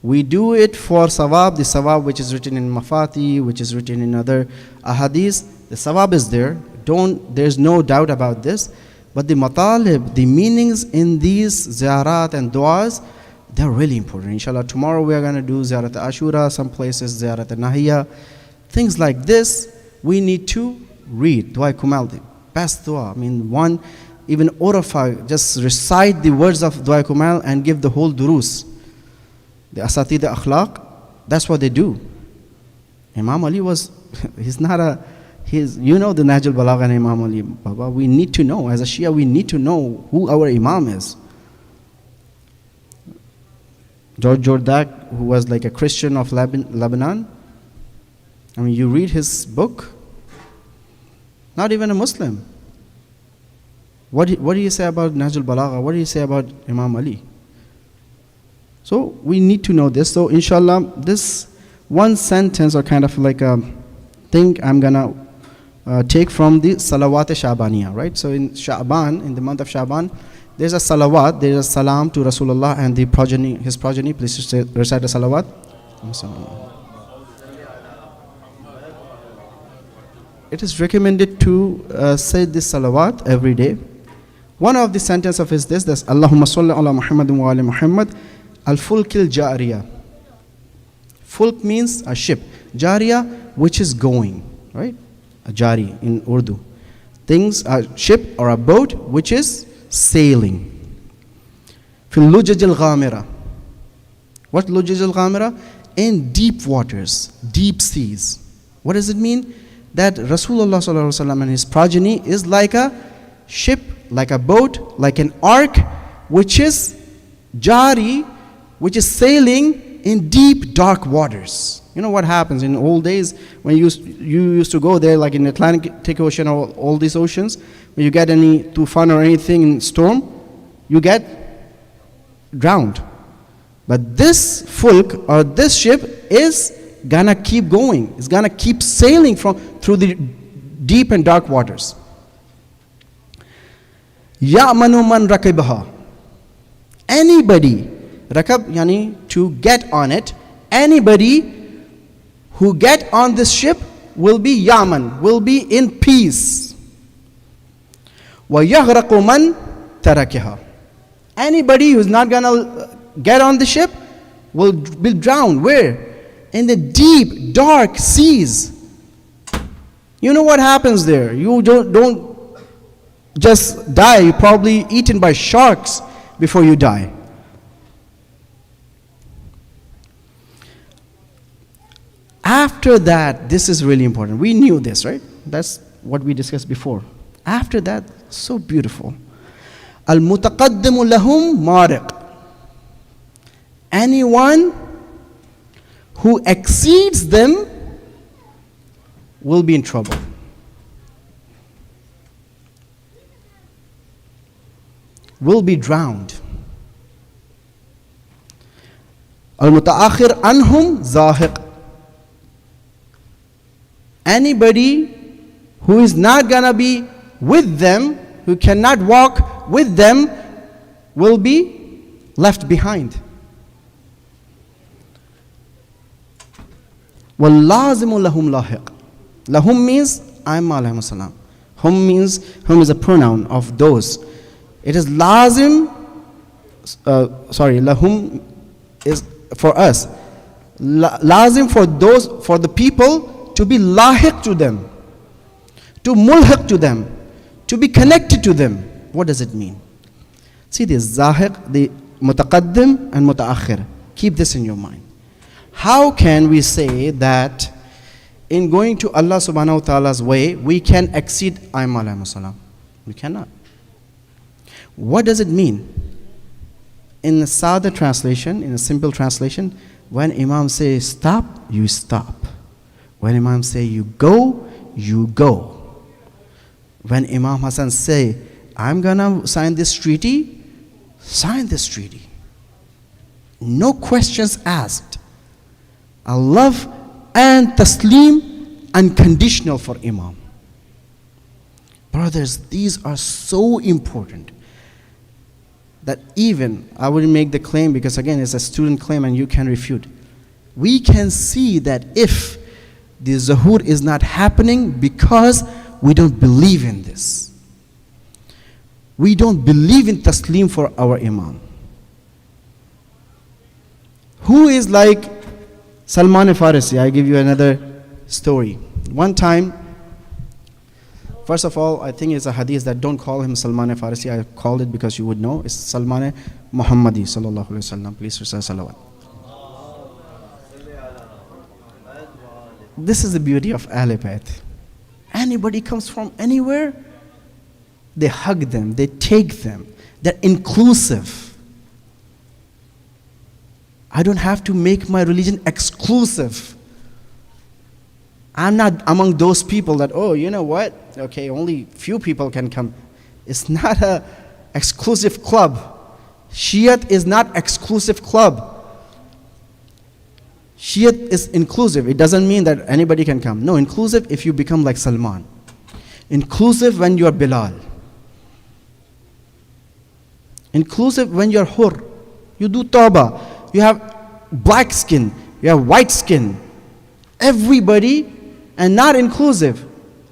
We do it for sawab, the sawab which is written in Mafati, which is written in other ahadith. The sawab is there. There's no doubt about this. But the matalib, the meanings in these ziyarat and du'as, they're really important. Inshallah, tomorrow we are going to do ziyarat Ashura, some places ziyarat Nahiya. Things like this, we need to read. Dua Kumal, the best dua. I mean, one, even Urafa, just recite the words of Dua Kumal and give the whole durus. The Asatid Akhlaq, that's what they do. Imam Ali was, he's not a, you know the Najul Balagha and Imam Ali, Baba. We need to know, as a Shia, we need to know who our Imam is. George Jordak, who was like a Christian of Lebanon, I mean, you read his book, not even a Muslim. What do you say about Najul Balagha? What do you say about Imam Ali? So we need to know this. So inshallah, this one sentence, or kind of like a thing I'm gonna take from the Salawat Sha'baniya, right? So in Sha'ban, in the month of Sha'ban, there's a salawat, there's a salam to Rasulullah and the progeny, his progeny. Please recite a salawat. It is recommended to say this salawat every day. One of the sentences of is this, Allahumma salli ala Muhammadin wa ali Muhammad, al-fulkil jariya. Fulk means a ship. Jariya, which is going, right? A jari in Urdu. Things, a ship or a boat which is sailing. Fil lujaj al-ghamira. What lujaj al-ghamira? In deep waters, deep seas. What does it mean? That Rasulullah sallallahu alaihi wasallam and his progeny is like a ship, like a boat, like an ark, which is jari, which is sailing in deep, dark waters. You know what happens in old days when you used to go there, like in the Atlantic Ocean or all these oceans, when you get any tufan or anything in storm, you get drowned. But this fulk or this ship is gonna keep going. It's gonna keep sailing through the deep and dark waters. Ya'manu man rakibaha. Anybody, rakab yani to get on it, anybody who get on this ship will be yaman, will be in peace. Wa yaghraqu man tarakiha. Anybody who's not gonna get on the ship will be drowned. Where? In the deep, dark seas. You know what happens there? You don't just die. You're probably eaten by sharks before you die. After that, this is really important. We knew this, right? That's what we discussed before. After that, so beautiful. Al-mutaqaddimu lahum mariq. Anyone who exceeds them will be in trouble. Will be drowned. Al-mutaakhir anhum zahiq. Anybody who is not gonna be with them, who cannot walk with them, will be left behind. وَاللَّازِمُ لَهُمْ لَاحِقٌ. Lahum means Aimma alayhi salam. Hum means, hum is a pronoun of those. It is lazim, lahum is for us. Lazim for those, for the people to be lahiq to them, to mulhiq to them, to be connected to them. What does it mean? See this, zahiq, the mutaqaddim and mutaakhir. Keep this in your mind. How can we say that in going to Allah subhanahu wa ta'ala's way, we can exceed Aimma alayhi salam? We cannot. What does it mean? In the Sada translation, in a simple translation, when Imam says stop, you stop. When Imam say you go, you go. When Imam Hassan say, I'm gonna sign this treaty, sign this treaty. No questions asked. A love and taslim unconditional for Imam. Brothers, these are so important that even, I wouldn't make the claim because again it's a student claim and you can refute. We can see that if the zuhur is not happening because we don't believe in this. We don't believe in taslim for our Imam. Who is like Salman Farisi? I give you another story. One time, first of all, I think it's a hadith that don't call him Salman Farisi. I called it because you would know. It's Salman Muhammadi sallallahu alaihi wasallam. Please recite salawat. This is the beauty of Ahl Bayt. Anybody comes from anywhere, they hug them, they take them. They're inclusive. I don't have to make my religion exclusive. I'm not among those people that, oh, you know what? Okay, only few people can come. It's not a exclusive club. Shiite is not exclusive club. Shiite is inclusive. It doesn't mean that anybody can come. No, inclusive if you become like Salman. Inclusive when you are Bilal. Inclusive when you are Hur. You do Tawbah. You have black skin. You have white skin. Everybody, and not inclusive.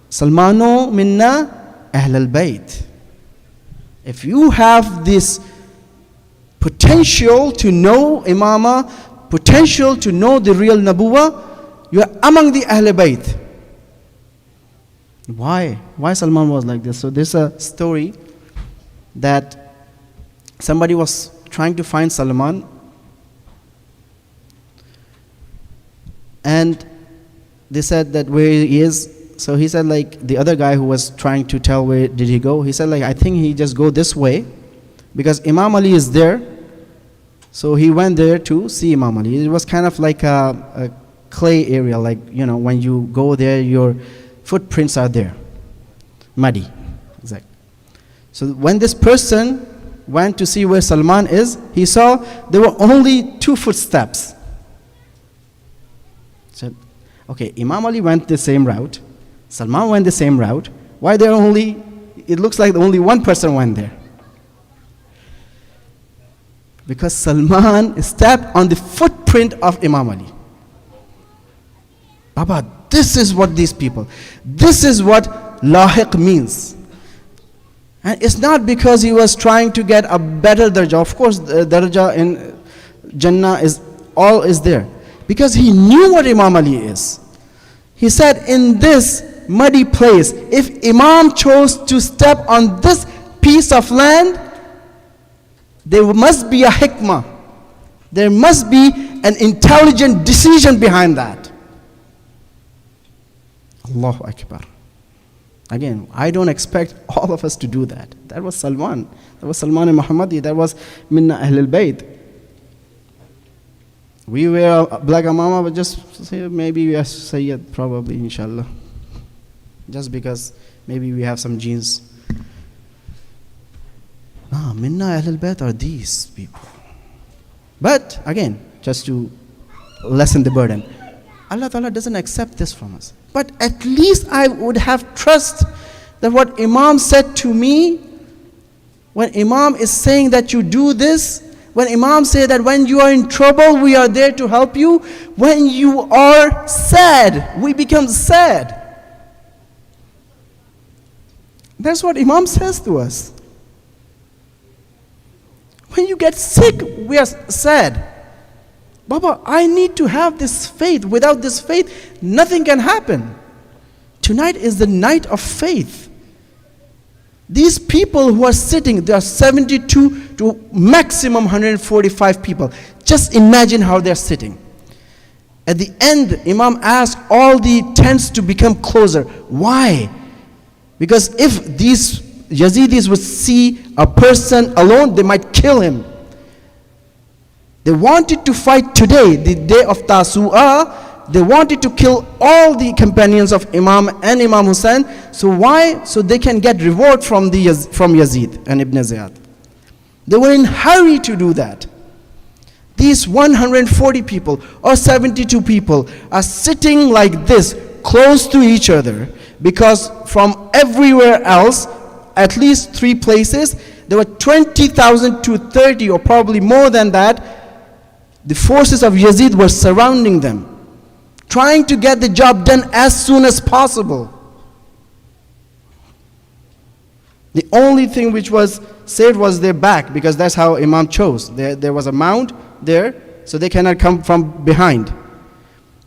Salmano minna Ahl al-Bayt. If you have this potential to know imama, potential to know the real nabuwa, you are among the Ahl Bayt. Why? Why Salman was like this? So there's a story that somebody was trying to find Salman, and they said that where he is. So he said like the other guy who was trying to tell where did he go, he said like I think he just go this way because Imam Ali is there. So he went there to see Imam Ali. It was kind of like a clay area, like, you know, when you go there, your footprints are there. Muddy. Exactly. So when this person went to see where Salman is, he saw there were only 2 footsteps. So, okay, Imam Ali went the same route. Salman went the same route. Why there only, it looks like only one person went there. Because Salman stepped on the footprint of Imam Ali. Baba, this is what these people, this is what lahiq means. And it's not because he was trying to get a better darajah. Of course, the darajah in Jannah is all is there. Because he knew what Imam Ali is. He said, in this muddy place, if Imam chose to step on this piece of land, there must be a hikmah. There must be an intelligent decision behind that. Allahu Akbar. Again, I don't expect all of us to do that. That was Salman. That was Salman al-Muhammadi. That was Minna Ahl al-Bayt. We wear a black amama, but just say maybe we are Sayyid, probably, inshallah. Just because maybe we have some genes. Minna Ahl al-Bayt are these people. But again, just to lessen the burden. Allah Ta'ala doesn't accept this from us. But at least I would have trust that what Imam said to me, when Imam is saying that you do this, when Imam say that when you are in trouble, we are there to help you. When you are sad, we become sad. That's what Imam says to us. When you get sick, we are sad. Baba, I need to have this faith. Without this faith, nothing can happen. Tonight is the night of faith. These people who are sitting, there are 72 to maximum 145 people. Just imagine how they're sitting. At the end, Imam asked all the tents to become closer. Why? Because if these Yazidis would see a person alone, they might kill him. They wanted to fight today, the day of Tasu'ah. They wanted to kill all the companions of Imam and Imam Hussein. So why? So they can get reward from Yazid and Ibn Ziyad. They were in hurry to do that. These 140 people or 72 people are sitting like this, close to each other, because from everywhere else, at least 3 places, there were 20,000 to 30 or probably more than that. The forces of Yazid were surrounding them, trying to get the job done as soon as possible. The only thing which was saved was their back, because that's how Imam chose. There was a mound there, so they cannot come from behind.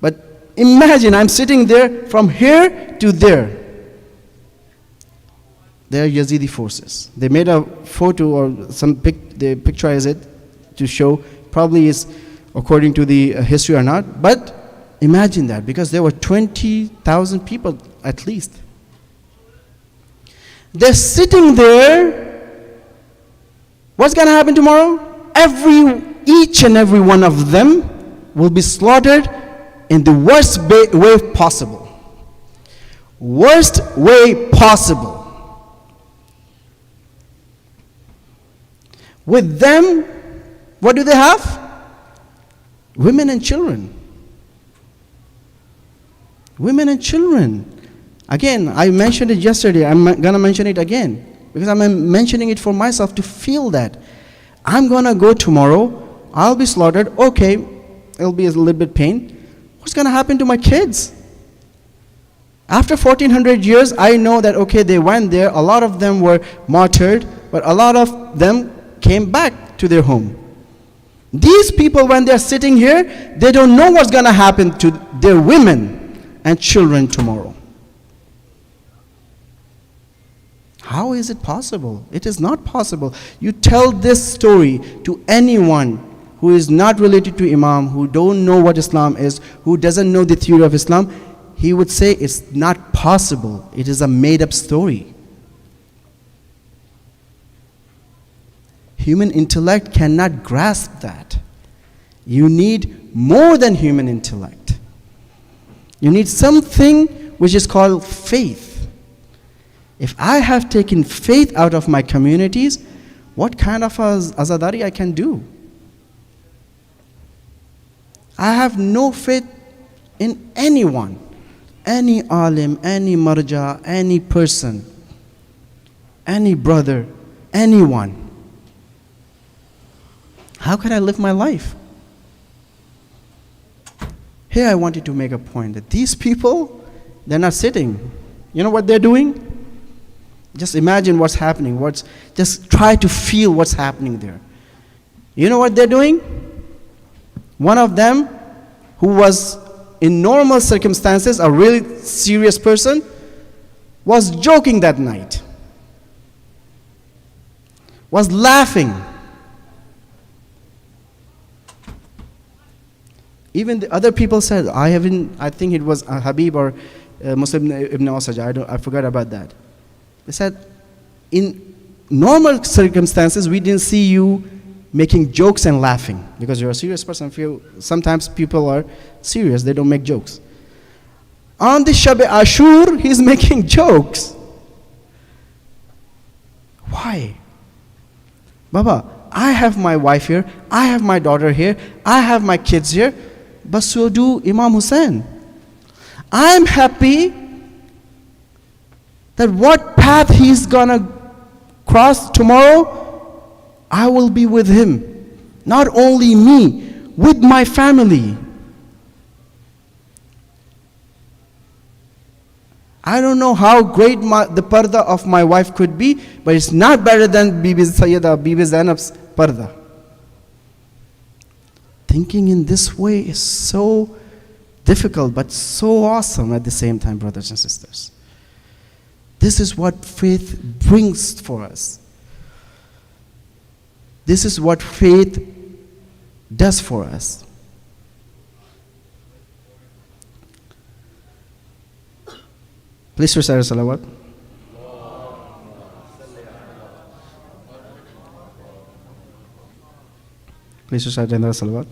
But imagine I'm sitting there from here to there. They are Yazidi forces. They made a photo or they picturize it to show, probably is according to the history or not, but imagine that, because there were 20,000 people at least. They're sitting there. What's going to happen tomorrow? Each and every one of them will be slaughtered in the worst way possible. Worst way possible. With them, what do they have? Women and children. Women and children. Again, I mentioned it yesterday. I'm going to mention it again, because I'm mentioning it for myself to feel that. I'm going to go tomorrow. I'll be slaughtered. Okay, it'll be a little bit pain. What's going to happen to my kids? After 1400 years, I know that, okay, they went there. A lot of them were martyred, but a lot of them came back to their home. These people, when they're sitting here, they don't know what's going to happen to their women and children tomorrow. How is it possible? It is not possible. You tell this story to anyone who is not related to Imam, who don't know what Islam is, who doesn't know the theory of Islam, he would say it's not possible. It is a made-up story. Human intellect cannot grasp that. You need more than human intellect. You need something which is called faith. If I have taken faith out of my communities, what kind of azadari I can do? I have no faith in anyone, any alim, any marja, any person, any brother, anyone. How can I live my life? Here I wanted to make a point that these people, they're not sitting. You know what they're doing? Just imagine what's happening. Just try to feel what's happening there. You know what they're doing? One of them, who was in normal circumstances a really serious person, was joking that night, was laughing. Even the other people said, I think it was Habib or Muslim Ibn Osaj, I forgot about that. They said, in normal circumstances, we didn't see you making jokes and laughing, because you're a serious person. Sometimes people are serious, they don't make jokes. On the Shab-e-Ashur, he's making jokes. Why? Baba, I have my wife here, I have my daughter here, I have my kids here, but so do Imam Hussein. I'm happy that what path he's gonna cross tomorrow, I will be with him. Not only me, with my family. I don't know how great the parda of my wife could be, but it's not better than Bibi Sayyida, Bibi Zainab's parda. Thinking in this way is so difficult, but so awesome at the same time, brothers and sisters. This is what faith brings for us. This is what faith does for us. Please recite a salawat. Please recite another salawat.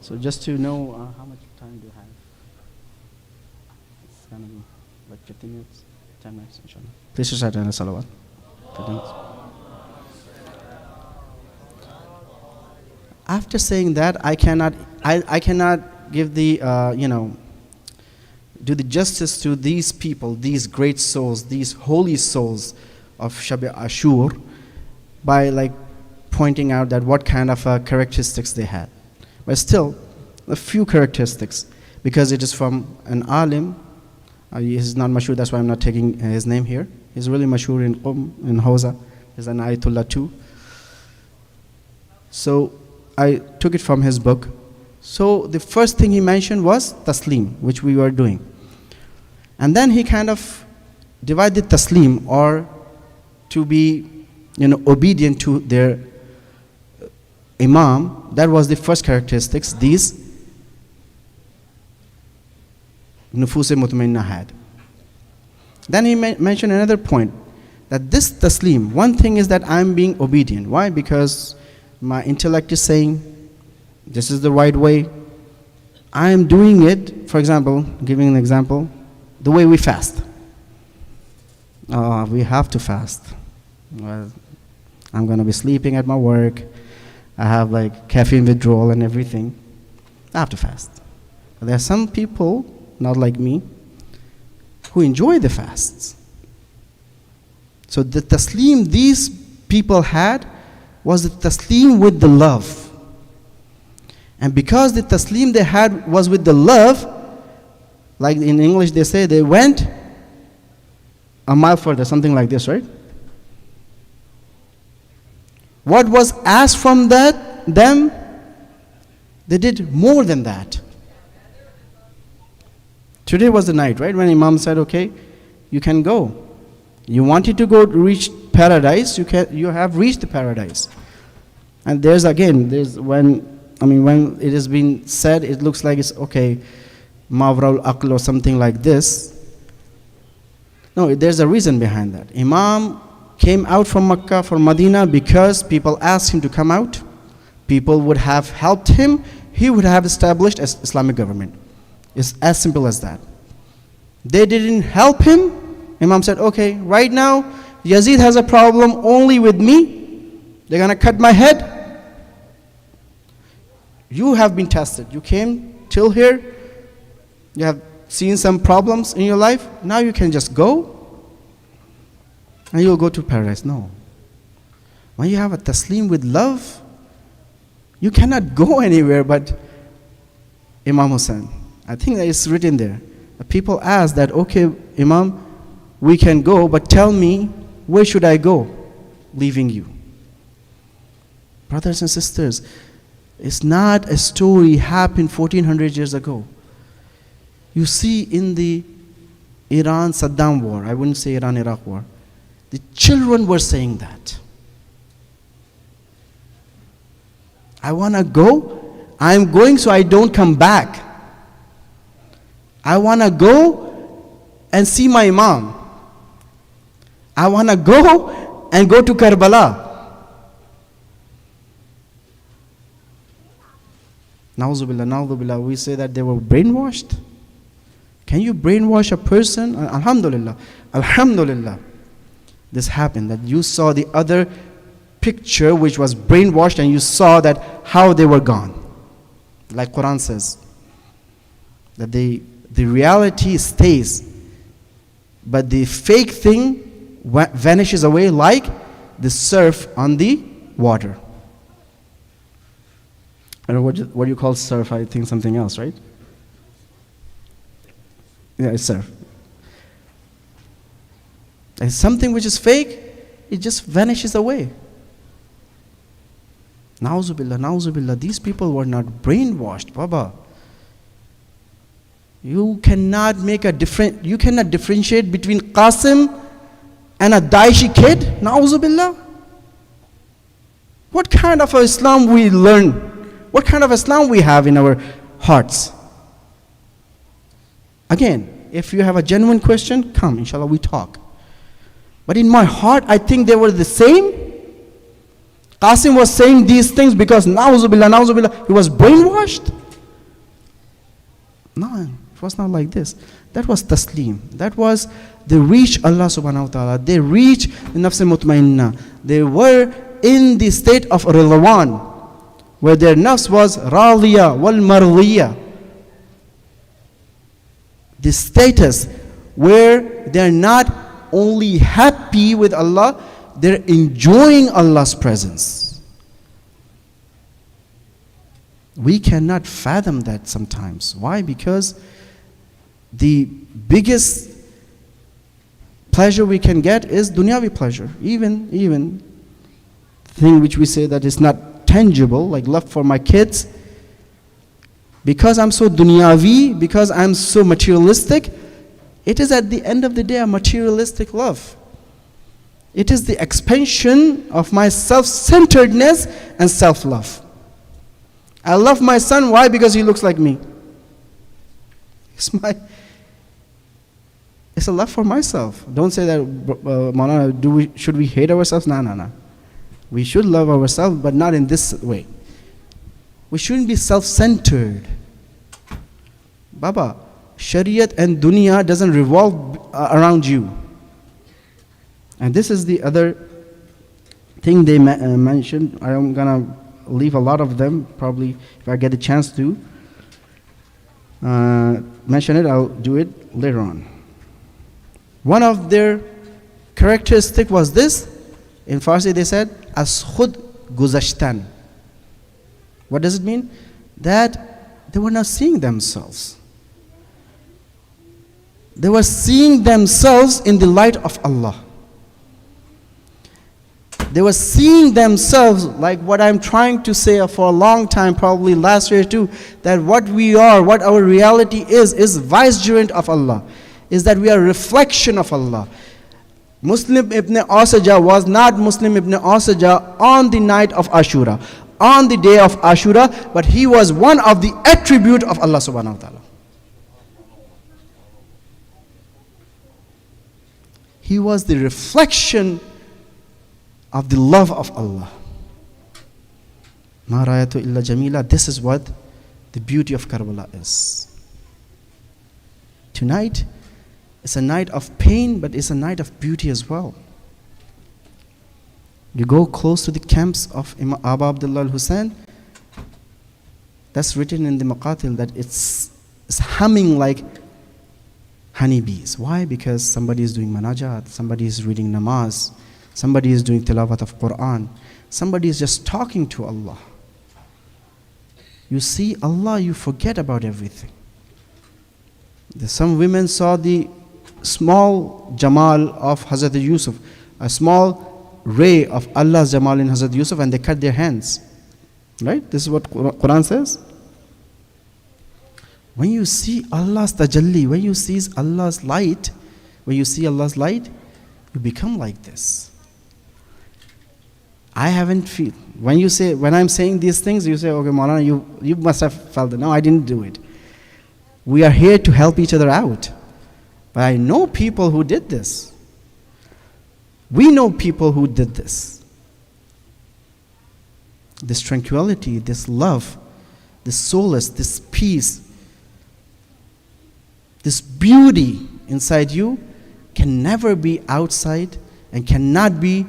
So just to know how much time do you have? It's going to be like 15 minutes, 10 minutes, inshallah. Please recite another salawat. 15 minutes. After saying that, I cannot give the, do the justice to these people, these great souls, these holy souls of Shab Ashur by like pointing out that what kind of characteristics they had. But still, a few characteristics, because it is from an alim. He's not mashhur, that's why I'm not taking his name here. He's really mashhur in Qum, in Hawza. He's an Ayatollah too. So I took it from his book. So the first thing he mentioned was taslim, which we were doing. And then he kind of divided taslim, or to be obedient to their imam. That was the first characteristics these nufus mutmainna had. Then he mentioned another point, that this taslim, one thing is that I'm being obedient. Why? Because my intellect is saying this is the right way. I am doing it. For example, giving an example, the way we fast. We have to fast. Well, I'm going to be sleeping at my work. I have like caffeine withdrawal and everything. I have to fast. But there are some people, not like me, who enjoy the fasts. So the taslim these people had was the taslim with the love. And because the taslim they had was with the love, like in English they say, they went a mile further, something like this, right? What was asked from them, they did more than that. Today was the night, right, when Imam said, okay, you can go. You wanted to go to reach paradise, you have reached the paradise. And there's when it has been said, it looks like it's okay, Mawraul Aql or something like this. No, there's a reason behind that. Imam came out from Makkah for Medina because people asked him to come out. People would have helped him. He would have established an Islamic government. It's as simple as that. They didn't help him. Imam said, okay, right now, Yazid has a problem only with me. They're going to cut my head. You have been tested. You came till here. You have seen some problems in your life. Now you can just go and you'll go to paradise. No. When you have a taslim with love, you cannot go anywhere but Imam Hussein. I think that it's written there. People ask that, okay, Imam, we can go, but tell me, where should I go, leaving you? Brothers and sisters, it's not a story happened 1400 years ago. You see in the Iran-Saddam war, I wouldn't say Iran-Iraq war, the children were saying that. I want to go, I'm going so I don't come back. I want to go and see my Imam. I want to go and go to Karbala. Na'udzubillah, we say that they were brainwashed. Can you brainwash a person? Alhamdulillah. Alhamdulillah. this happened, that you saw the other picture which was brainwashed and you saw that how they were gone. Like Quran says, that the reality stays, but the fake thing vanishes away like the surf on the water. I don't know what you call surf, I think something else, right? Yeah, it's surf. And something which is fake, it just vanishes away. Na'uzubillah, these people were not brainwashed, Baba. You cannot differentiate between Qasim and a Daeshi kid. Na'uzubillah. What kind of Islam we learn? What kind of Islam we have in our hearts? Again, if you have a genuine question, come, inshallah, we talk. But in my heart, I think they were the same. Qasim was saying these things because na'uzubillah, he was brainwashed. No, it was not like this. That was taslim. That was they reached Allah subhanahu wa ta'ala. They reached the nafs mutmainna. They were in the state of ridwan, where their nafs was radiya wal mardiya. The status where they are not only happy with Allah, they're enjoying Allah's presence. We cannot fathom that sometimes. Why? Because the biggest pleasure we can get is dunyavi pleasure. Even thing which we say that is not tangible, like love for my kids. Because I'm so dunyavi, because I'm so materialistic, it is at the end of the day a materialistic love. It is the expansion of my self-centeredness and self-love. I love my son, why? Because he looks like me. It's a love for myself. Don't say that, Maulana, should we hate ourselves? No. We should love ourselves, but not in this way. We shouldn't be self-centered. Baba, Shariat and dunya doesn't revolve around you. And this is the other thing they mentioned. I'm going to leave a lot of them, probably if I get a chance to mention it, I'll do it later on. One of their characteristic was this. In Farsi they said, as khud guzashtan. What does it mean? That they were not seeing themselves. They were seeing themselves in the light of Allah. They were seeing themselves like what I'm trying to say for a long time, probably last year too, that what we are, what our reality is vicegerent of Allah, is that we are a reflection of Allah. Muslim ibn Asaja was not Muslim ibn Asaja on the night of Ashura, on the day of Ashura, but he was one of the attribute of Allah subhanahu wa ta'ala. He was the reflection of the love of Allah. Ma rayatu illa jamila. This is what the beauty of Karbala is. Tonight is a night of pain, but it's a night of beauty as well. You go close to the camps of Imam Aba Abdullah al-Hussein, that's written in the Maqatil that it's humming like honeybees. Why? Because somebody is doing manajat, somebody is reading namaz, somebody is doing tilawat of Quran, somebody is just talking to Allah. You see Allah, you forget about everything. Some women saw the small Jamal of Hazrat Yusuf, a small ray of Allah's Jamal in Hazrat Yusuf, and they cut their hands. Right? This is what Quran says. When you see Allah's tajalli, when you see Allah's light, you become like this. I haven't feel. When I'm saying these things, you say, okay, Maulana, you must have felt it. No, I didn't do it. We are here to help each other out. But I know people who did this. We know people who did this. This tranquility, this love, this solace, this peace, this beauty inside you can never be outside and cannot be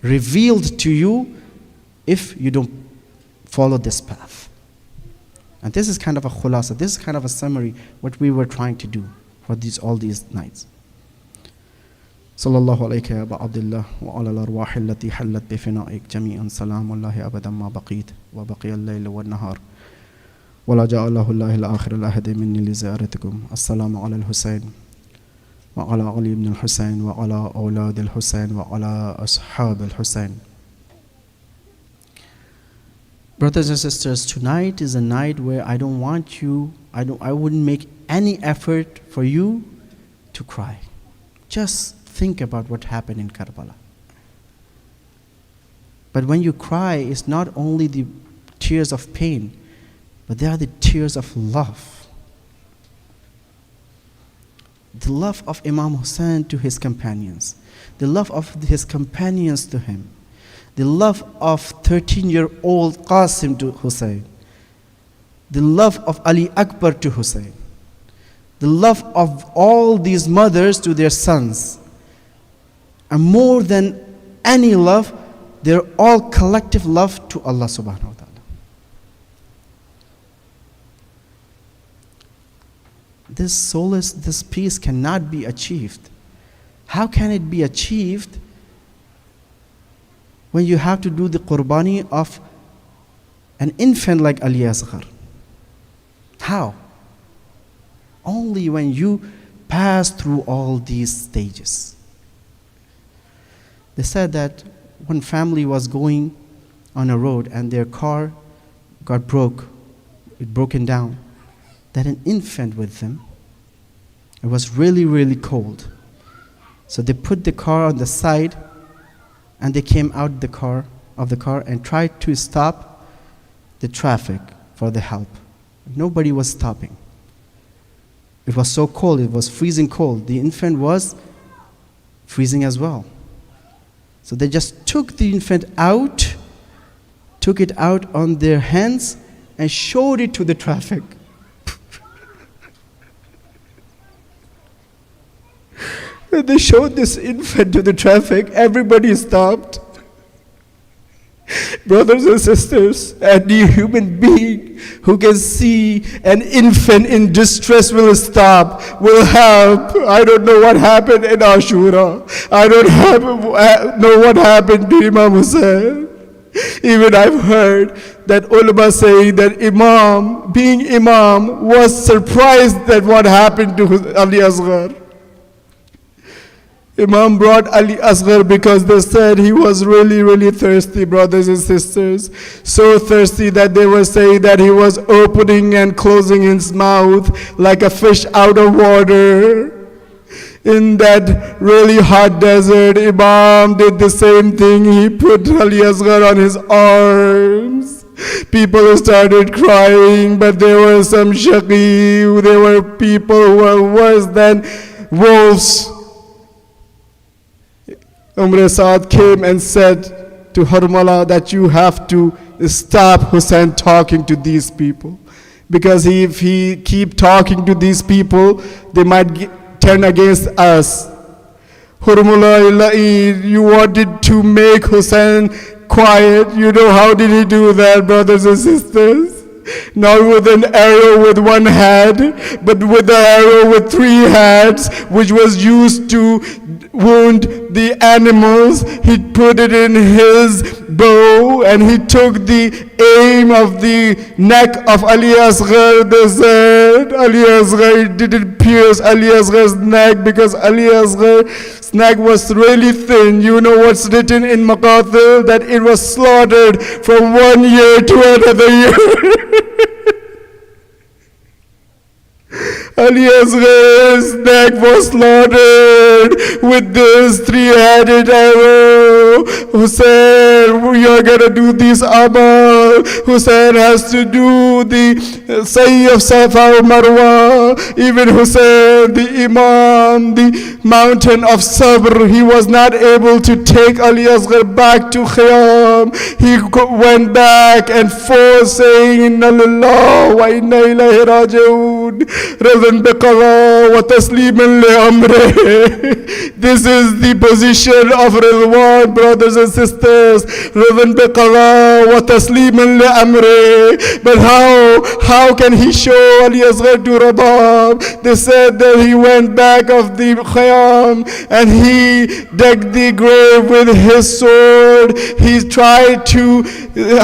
revealed to you if you don't follow this path. And this is kind of a khulasa, this is kind of a summary what we were trying to do for all these nights. Sallallahu alayka ya Aba Abdullah wa ala al-arwah allati hallat bi fina'ik jami'an salamullahi abadan ma baqit wa baqiya al-layl wa an-nahar wa la ja'alahu Allah al-akhir al-ahdi minni li ziyaratikum. Assalamu ala al-Husayn wa ala Ali ibn al-Husayn wa ala awlad al-Husayn wa ala ashab al-Husayn. Brothers and sisters, tonight is a night where I wouldn't make any effort for you to cry. Just think about what happened in Karbala. But when you cry, it's not only the tears of pain, but they are the tears of love. The love of Imam Hussein to his companions, the love of his companions to him, the love of 13-year-old Qasim to Hussein, the love of Ali Akbar to Hussein, the love of all these mothers to their sons. And more than any love, they're all collective love to Allah subhanahu wa ta'ala. This solace, this peace cannot be achieved. How can it be achieved when you have to do the qurbani of an infant like Ali Asghar? How? Only when you pass through all these stages. They said that one family was going on a road and their car got broken down. They had an infant with them. It was really, really cold. So they put the car on the side and they came out of the car and tried to stop the traffic for the help. Nobody was stopping. It was so cold, it was freezing cold. The infant was freezing as well. So they just took the infant out, took it out on their hands and showed it to the traffic. When they showed this infant to the traffic, everybody stopped. Brothers and sisters, any human being who can see an infant in distress will stop, will help. I don't know what happened in Ashura. I don't know what happened to Imam Hussein. Even I've heard that ulama saying that Imam, being Imam, was surprised at what happened to Ali Asghar. Imam brought Ali Asghar because they said he was really, really thirsty, brothers and sisters. So thirsty that they were saying that he was opening and closing his mouth like a fish out of water. In that really hot desert, Imam did the same thing. He put Ali Asghar on his arms. People started crying, but there were some Shah-E, there were people who were worse than wolves. Umar Saad came and said to Harmala that you have to stop Hussein talking to these people. Because if he keep talking to these people, they might turn against us. Harmala, you wanted to make Hussein quiet. You know how did he do that, brothers and sisters? Not with an arrow with one head, but with an arrow with three heads, which was used to wound the animals. He put it in his bow and he took the aim of the neck of Ali Asghar. They said Ali Asghar didn't pierce Ali Asghar's neck because Ali Asghar's neck was really thin. You know what's written in Maqatil? That it was slaughtered from 1 year to another year. Ali Asghar's neck was slaughtered with this three-headed arrow. Hussein, we are going to do this amal. Hussein has to do the Sa'i of Safa Marwa. Even Hussein, the Imam, the mountain of Sabr, he was not able to take Ali Asghar back to Khayam. He went back and forth saying, Inna lillahi wa inna ilayhi raji'un. بقضاء وتسليما لأمره. This is the position of Ridwan, brothers and sisters. Raza بقضاء وتسليما لأمره. But how can he show Ali Asghar to Radab? They said that he went back of the Khayyam and he dug the grave with his sword. He tried to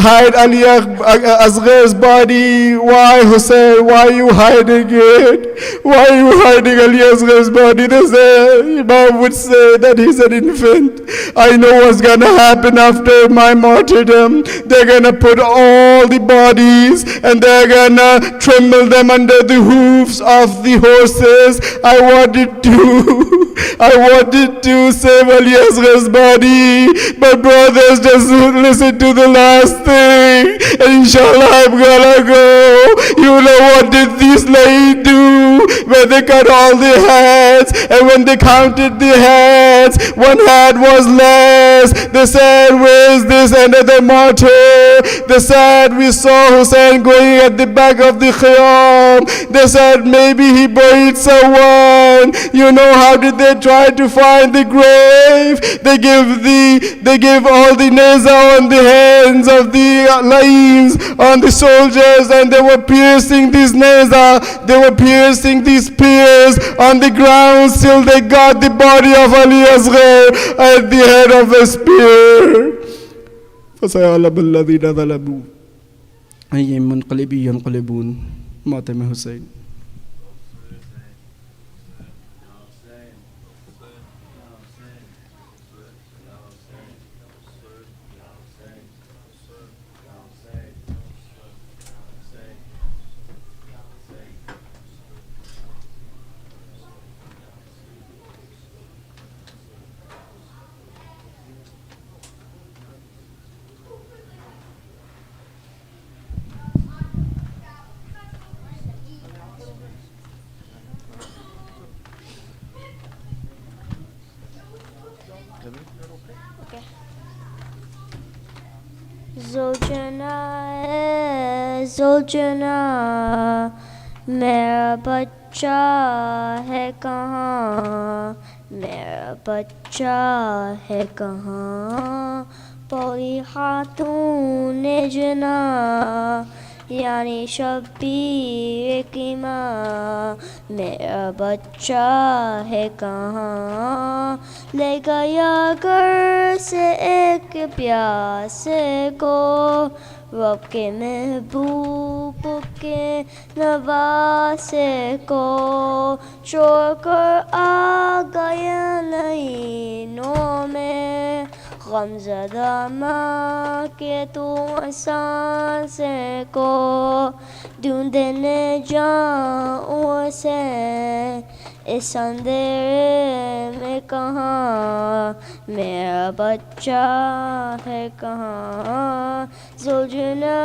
hide Ali Asghar's body. Why, Hussein? Why are you hiding it? Why are you hiding Ali Asghar's body? They say, Imam would say that he's an infant. I know what's gonna happen after my martyrdom. They're gonna put all the bodies and they're gonna trample them under the hoofs of the horses. I wanted to save Ali Asghar's body, but brothers, just listen to the last thing. Inshallah, I'm gonna go. You know what did these ladies do when they cut all the heads, and when they counted the heads, one head was less. They said, where's this another martyr? They said, we saw Hussein going at the back of the Khayyam. They said, maybe he buried someone. You know, how did they try to find the grave? They give all the neza on the hands of the lines on the soldiers, and they were piercing these neza, they were piercing these spears on the ground till they got the body of Ali Asghar at the head of a spear. فَسَيَعْلَمُ الَّذِينَ ظَلَمُوا أَيَّ مُنْقَلِبٍ يَنْقَلِبُونَ. ماتم حسین. زوجنا میرا بچہ ہے کہاں، میرا بچہ ہے کہاں، پوری خاتون جنا یعنی شبیر کی ماں، میرا بچہ ہے کہاں، لے گیا گھر سے ایک پیاسے کو، رب کے محبوب کے نواسے کو، چھوڑ کر آ گیا نینوں میں، غم زدہ ماں کے تو سانسے کو، ڈھونڈنے جاؤں سے اس اندھیرے میں کہاں، میرا بچہ ہے کہاں، زوجنا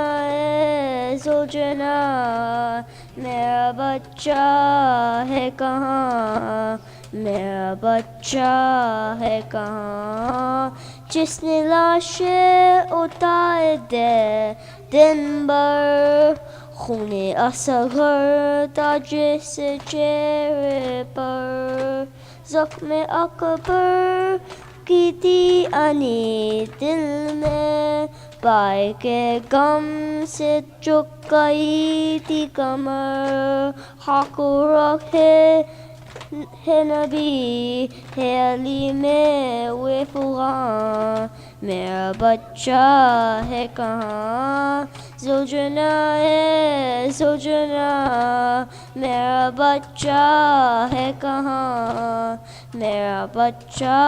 زوجنا میرا بچہ ہے کہاں، میرا بچہ ہے کہاں، جس نے لاشیں اتار دے دن بھر، خون اصغر تھا جس چہرے پر، زخم اکبر کی تھی انی دل میں، پائے کے غم سے چک گئی تھی کمر، خاک رکھے ہے نبی ہے علی میں وہ فغاں، میرا بچہ ہے کہاں، زوجنا زوجنا میرا بچہ ہے کہاں، میرا بچہ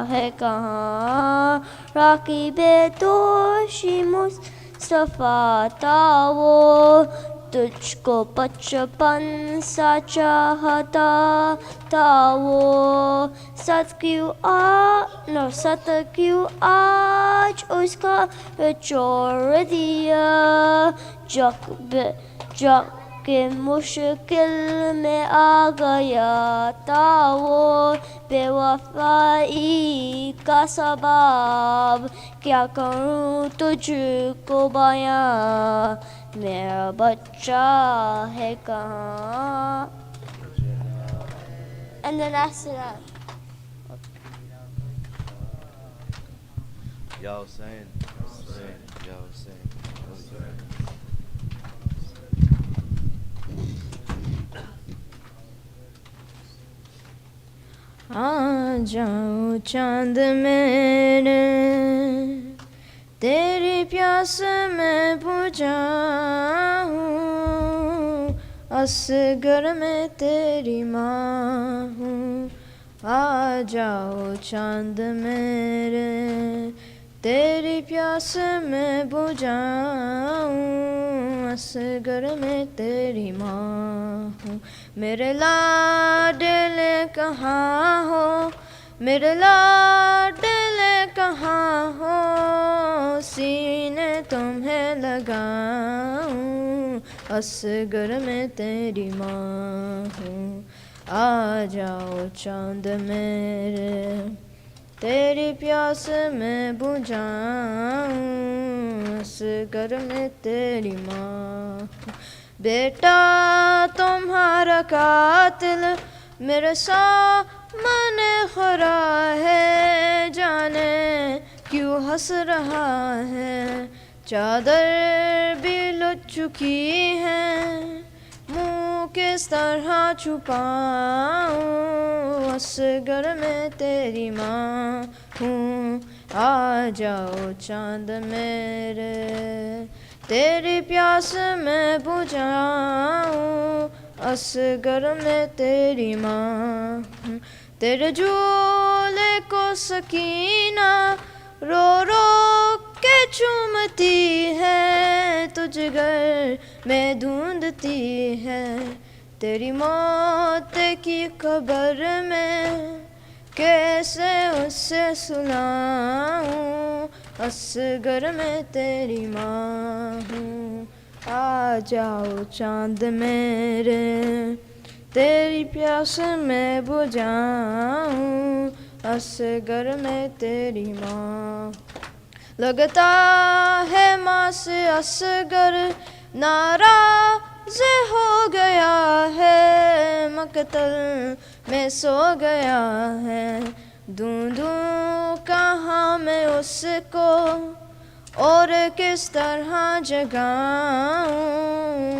ہے کہاں، راکب دوشی مصطفیٰ تھا وہ، تجھ کو بچپن سا چاہتا تھا وہ، ست کیوں آج اس کا چھوڑ دیا، جب کہ مشکل میں آ گیا تھا وہ، بے وفائی کا سبب کیا کروں تجھ کو بیاں، میرا بچہ ہے کہاں. And then after that, Ya Hussein, Hussein, Ya Hussein. آ جاؤ چاند میرے تیری پیاس میں بجھاؤں اصغر میں تیری ماں ہوں آ جاؤ چاند میرے تیری پیاس میں بجھاؤں اصغر میں تیری ماں ہوں میرے لاڈلے کہاں ہو میرے لاڈلے کہاں ہو سینے تمہیں لگاؤں اصغر میں تیری ماں ہوں آ جاؤ چاند میرے تیری پیاس میں بجھاؤں اصغر میں تیری ماں ہوں بیٹا تمہارا قاتل میرے سامنے کھڑا ہے جانے کیوں ہنس رہا ہے چادر بھی لٹ چکی ہے منہ کس طرح چھپاؤں اصغر میں تیری ماں ہوں آ جاؤ چاند میرے تیری پیاس میں بجھاؤں اصغر میں تیری ماں ہوں تیرے جھولے کو سکینہ رو رو کے چومتی ہے تجھ گر میں ڈھونڈتی ہے تیری موت کی خبر میں کیسے اسے سناؤں اصغر میں تیری ماں ہوں آ جاؤ چاند میرے تیری پیاس میں بجھاؤں اصغر میں تیری ماں لگتا ہے ماں سے اصغر ناراض ہو گیا ہے مقتل میں سو گیا ہے ڈھونڈوں کہاں میں اس کو اور کس طرح جگاؤں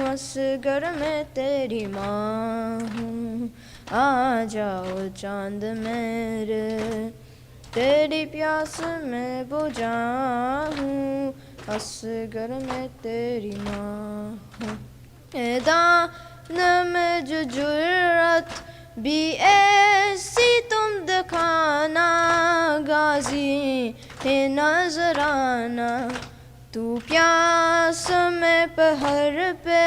اصغر میں تیری ماں ہوں آ جاؤ چاند میرے تیری پیاس میں بجھاؤں اصغر میں تیری ماں ہوں میدان میں جو جرأت بھی ایسی تم دکھانا غازی ہے نذرانہ تو پیاس میں پہر پہ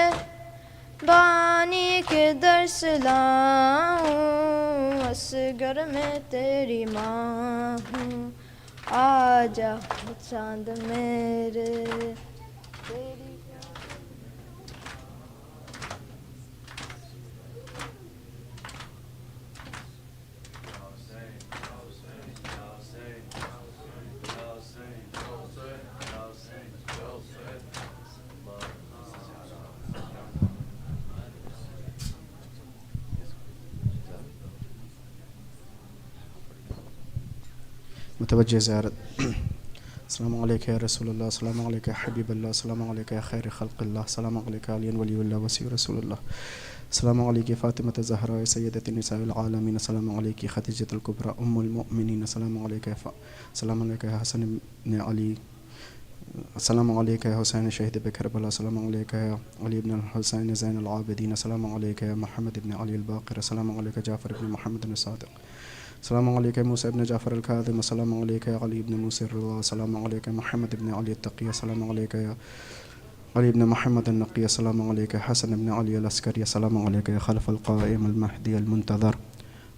بانی کے در سے لاؤں اصغر میں تیری ماں ہوں آ جا چاند میرے تیری متوجہ زیارت السلام علیکم یا رسول اللہ السلام علیکم یا حبیب اللہ السلام علیکم یا خیر خلق اللہ السلام علیکم علی ولی اللہ وسیع رسول اللہ السلام علیکم فاطمۃ الزہراء سیدۃ النساء العالمین السلام علیکم خدیجۃ الکبریٰ ام المؤمنین السلام علیکم السلام علیکم یا حسن بن علی السلام علیکم یا حسین شہید بکربلا السلام علیکم یا علی بن الحسین زین العابدین السلام علیکم یا محمد بن علی الباقر السلام علیکم جعفر بن محمد الصادق السلام علیکم موسیٰ ابن جعفر الکاظم السلام علیکم علی ابن موسیٰ الرضا السلام علیکم محمد ابن علی التقی السلام علیکم علی ابن محمد النقی السلام علیکم حسن ابن علی العسکری السلام علیکم خلف القائم المہدی المنتظر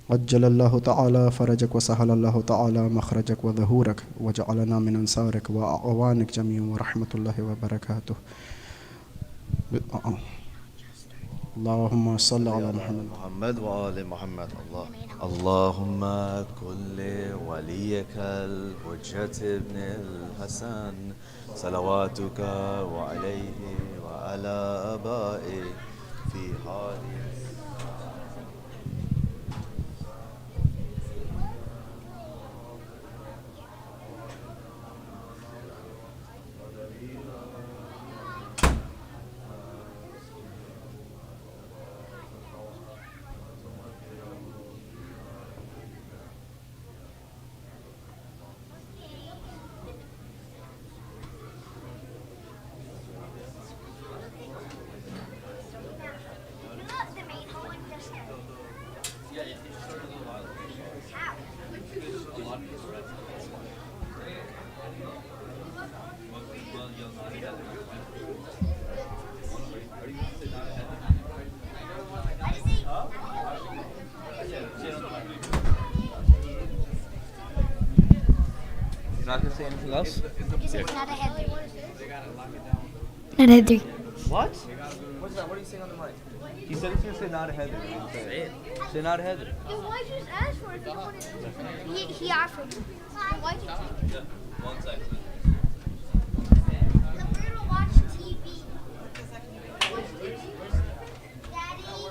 عجل اللہ تعالی فرجک وسہل اللہ تعالی مخرجک وظہورک وجعلنا من انصارک واعوانک جميعا ورحمۃ اللہ وبرکاتہ اللهم صل على محمد وآل محمد اللهم كل وليك الحجة ابن الحسن صلواتك وعليه وعلى آبائه في حال anything else? Not Heather. What? What's that? What are you saying on the mic? He said he's gonna say not a header. Say it. Say not a header. Then why'd you just ask for it if you don't want it? He asked for it. Then why'd you take it? 1 second. We're gonna watch TV. Daddy.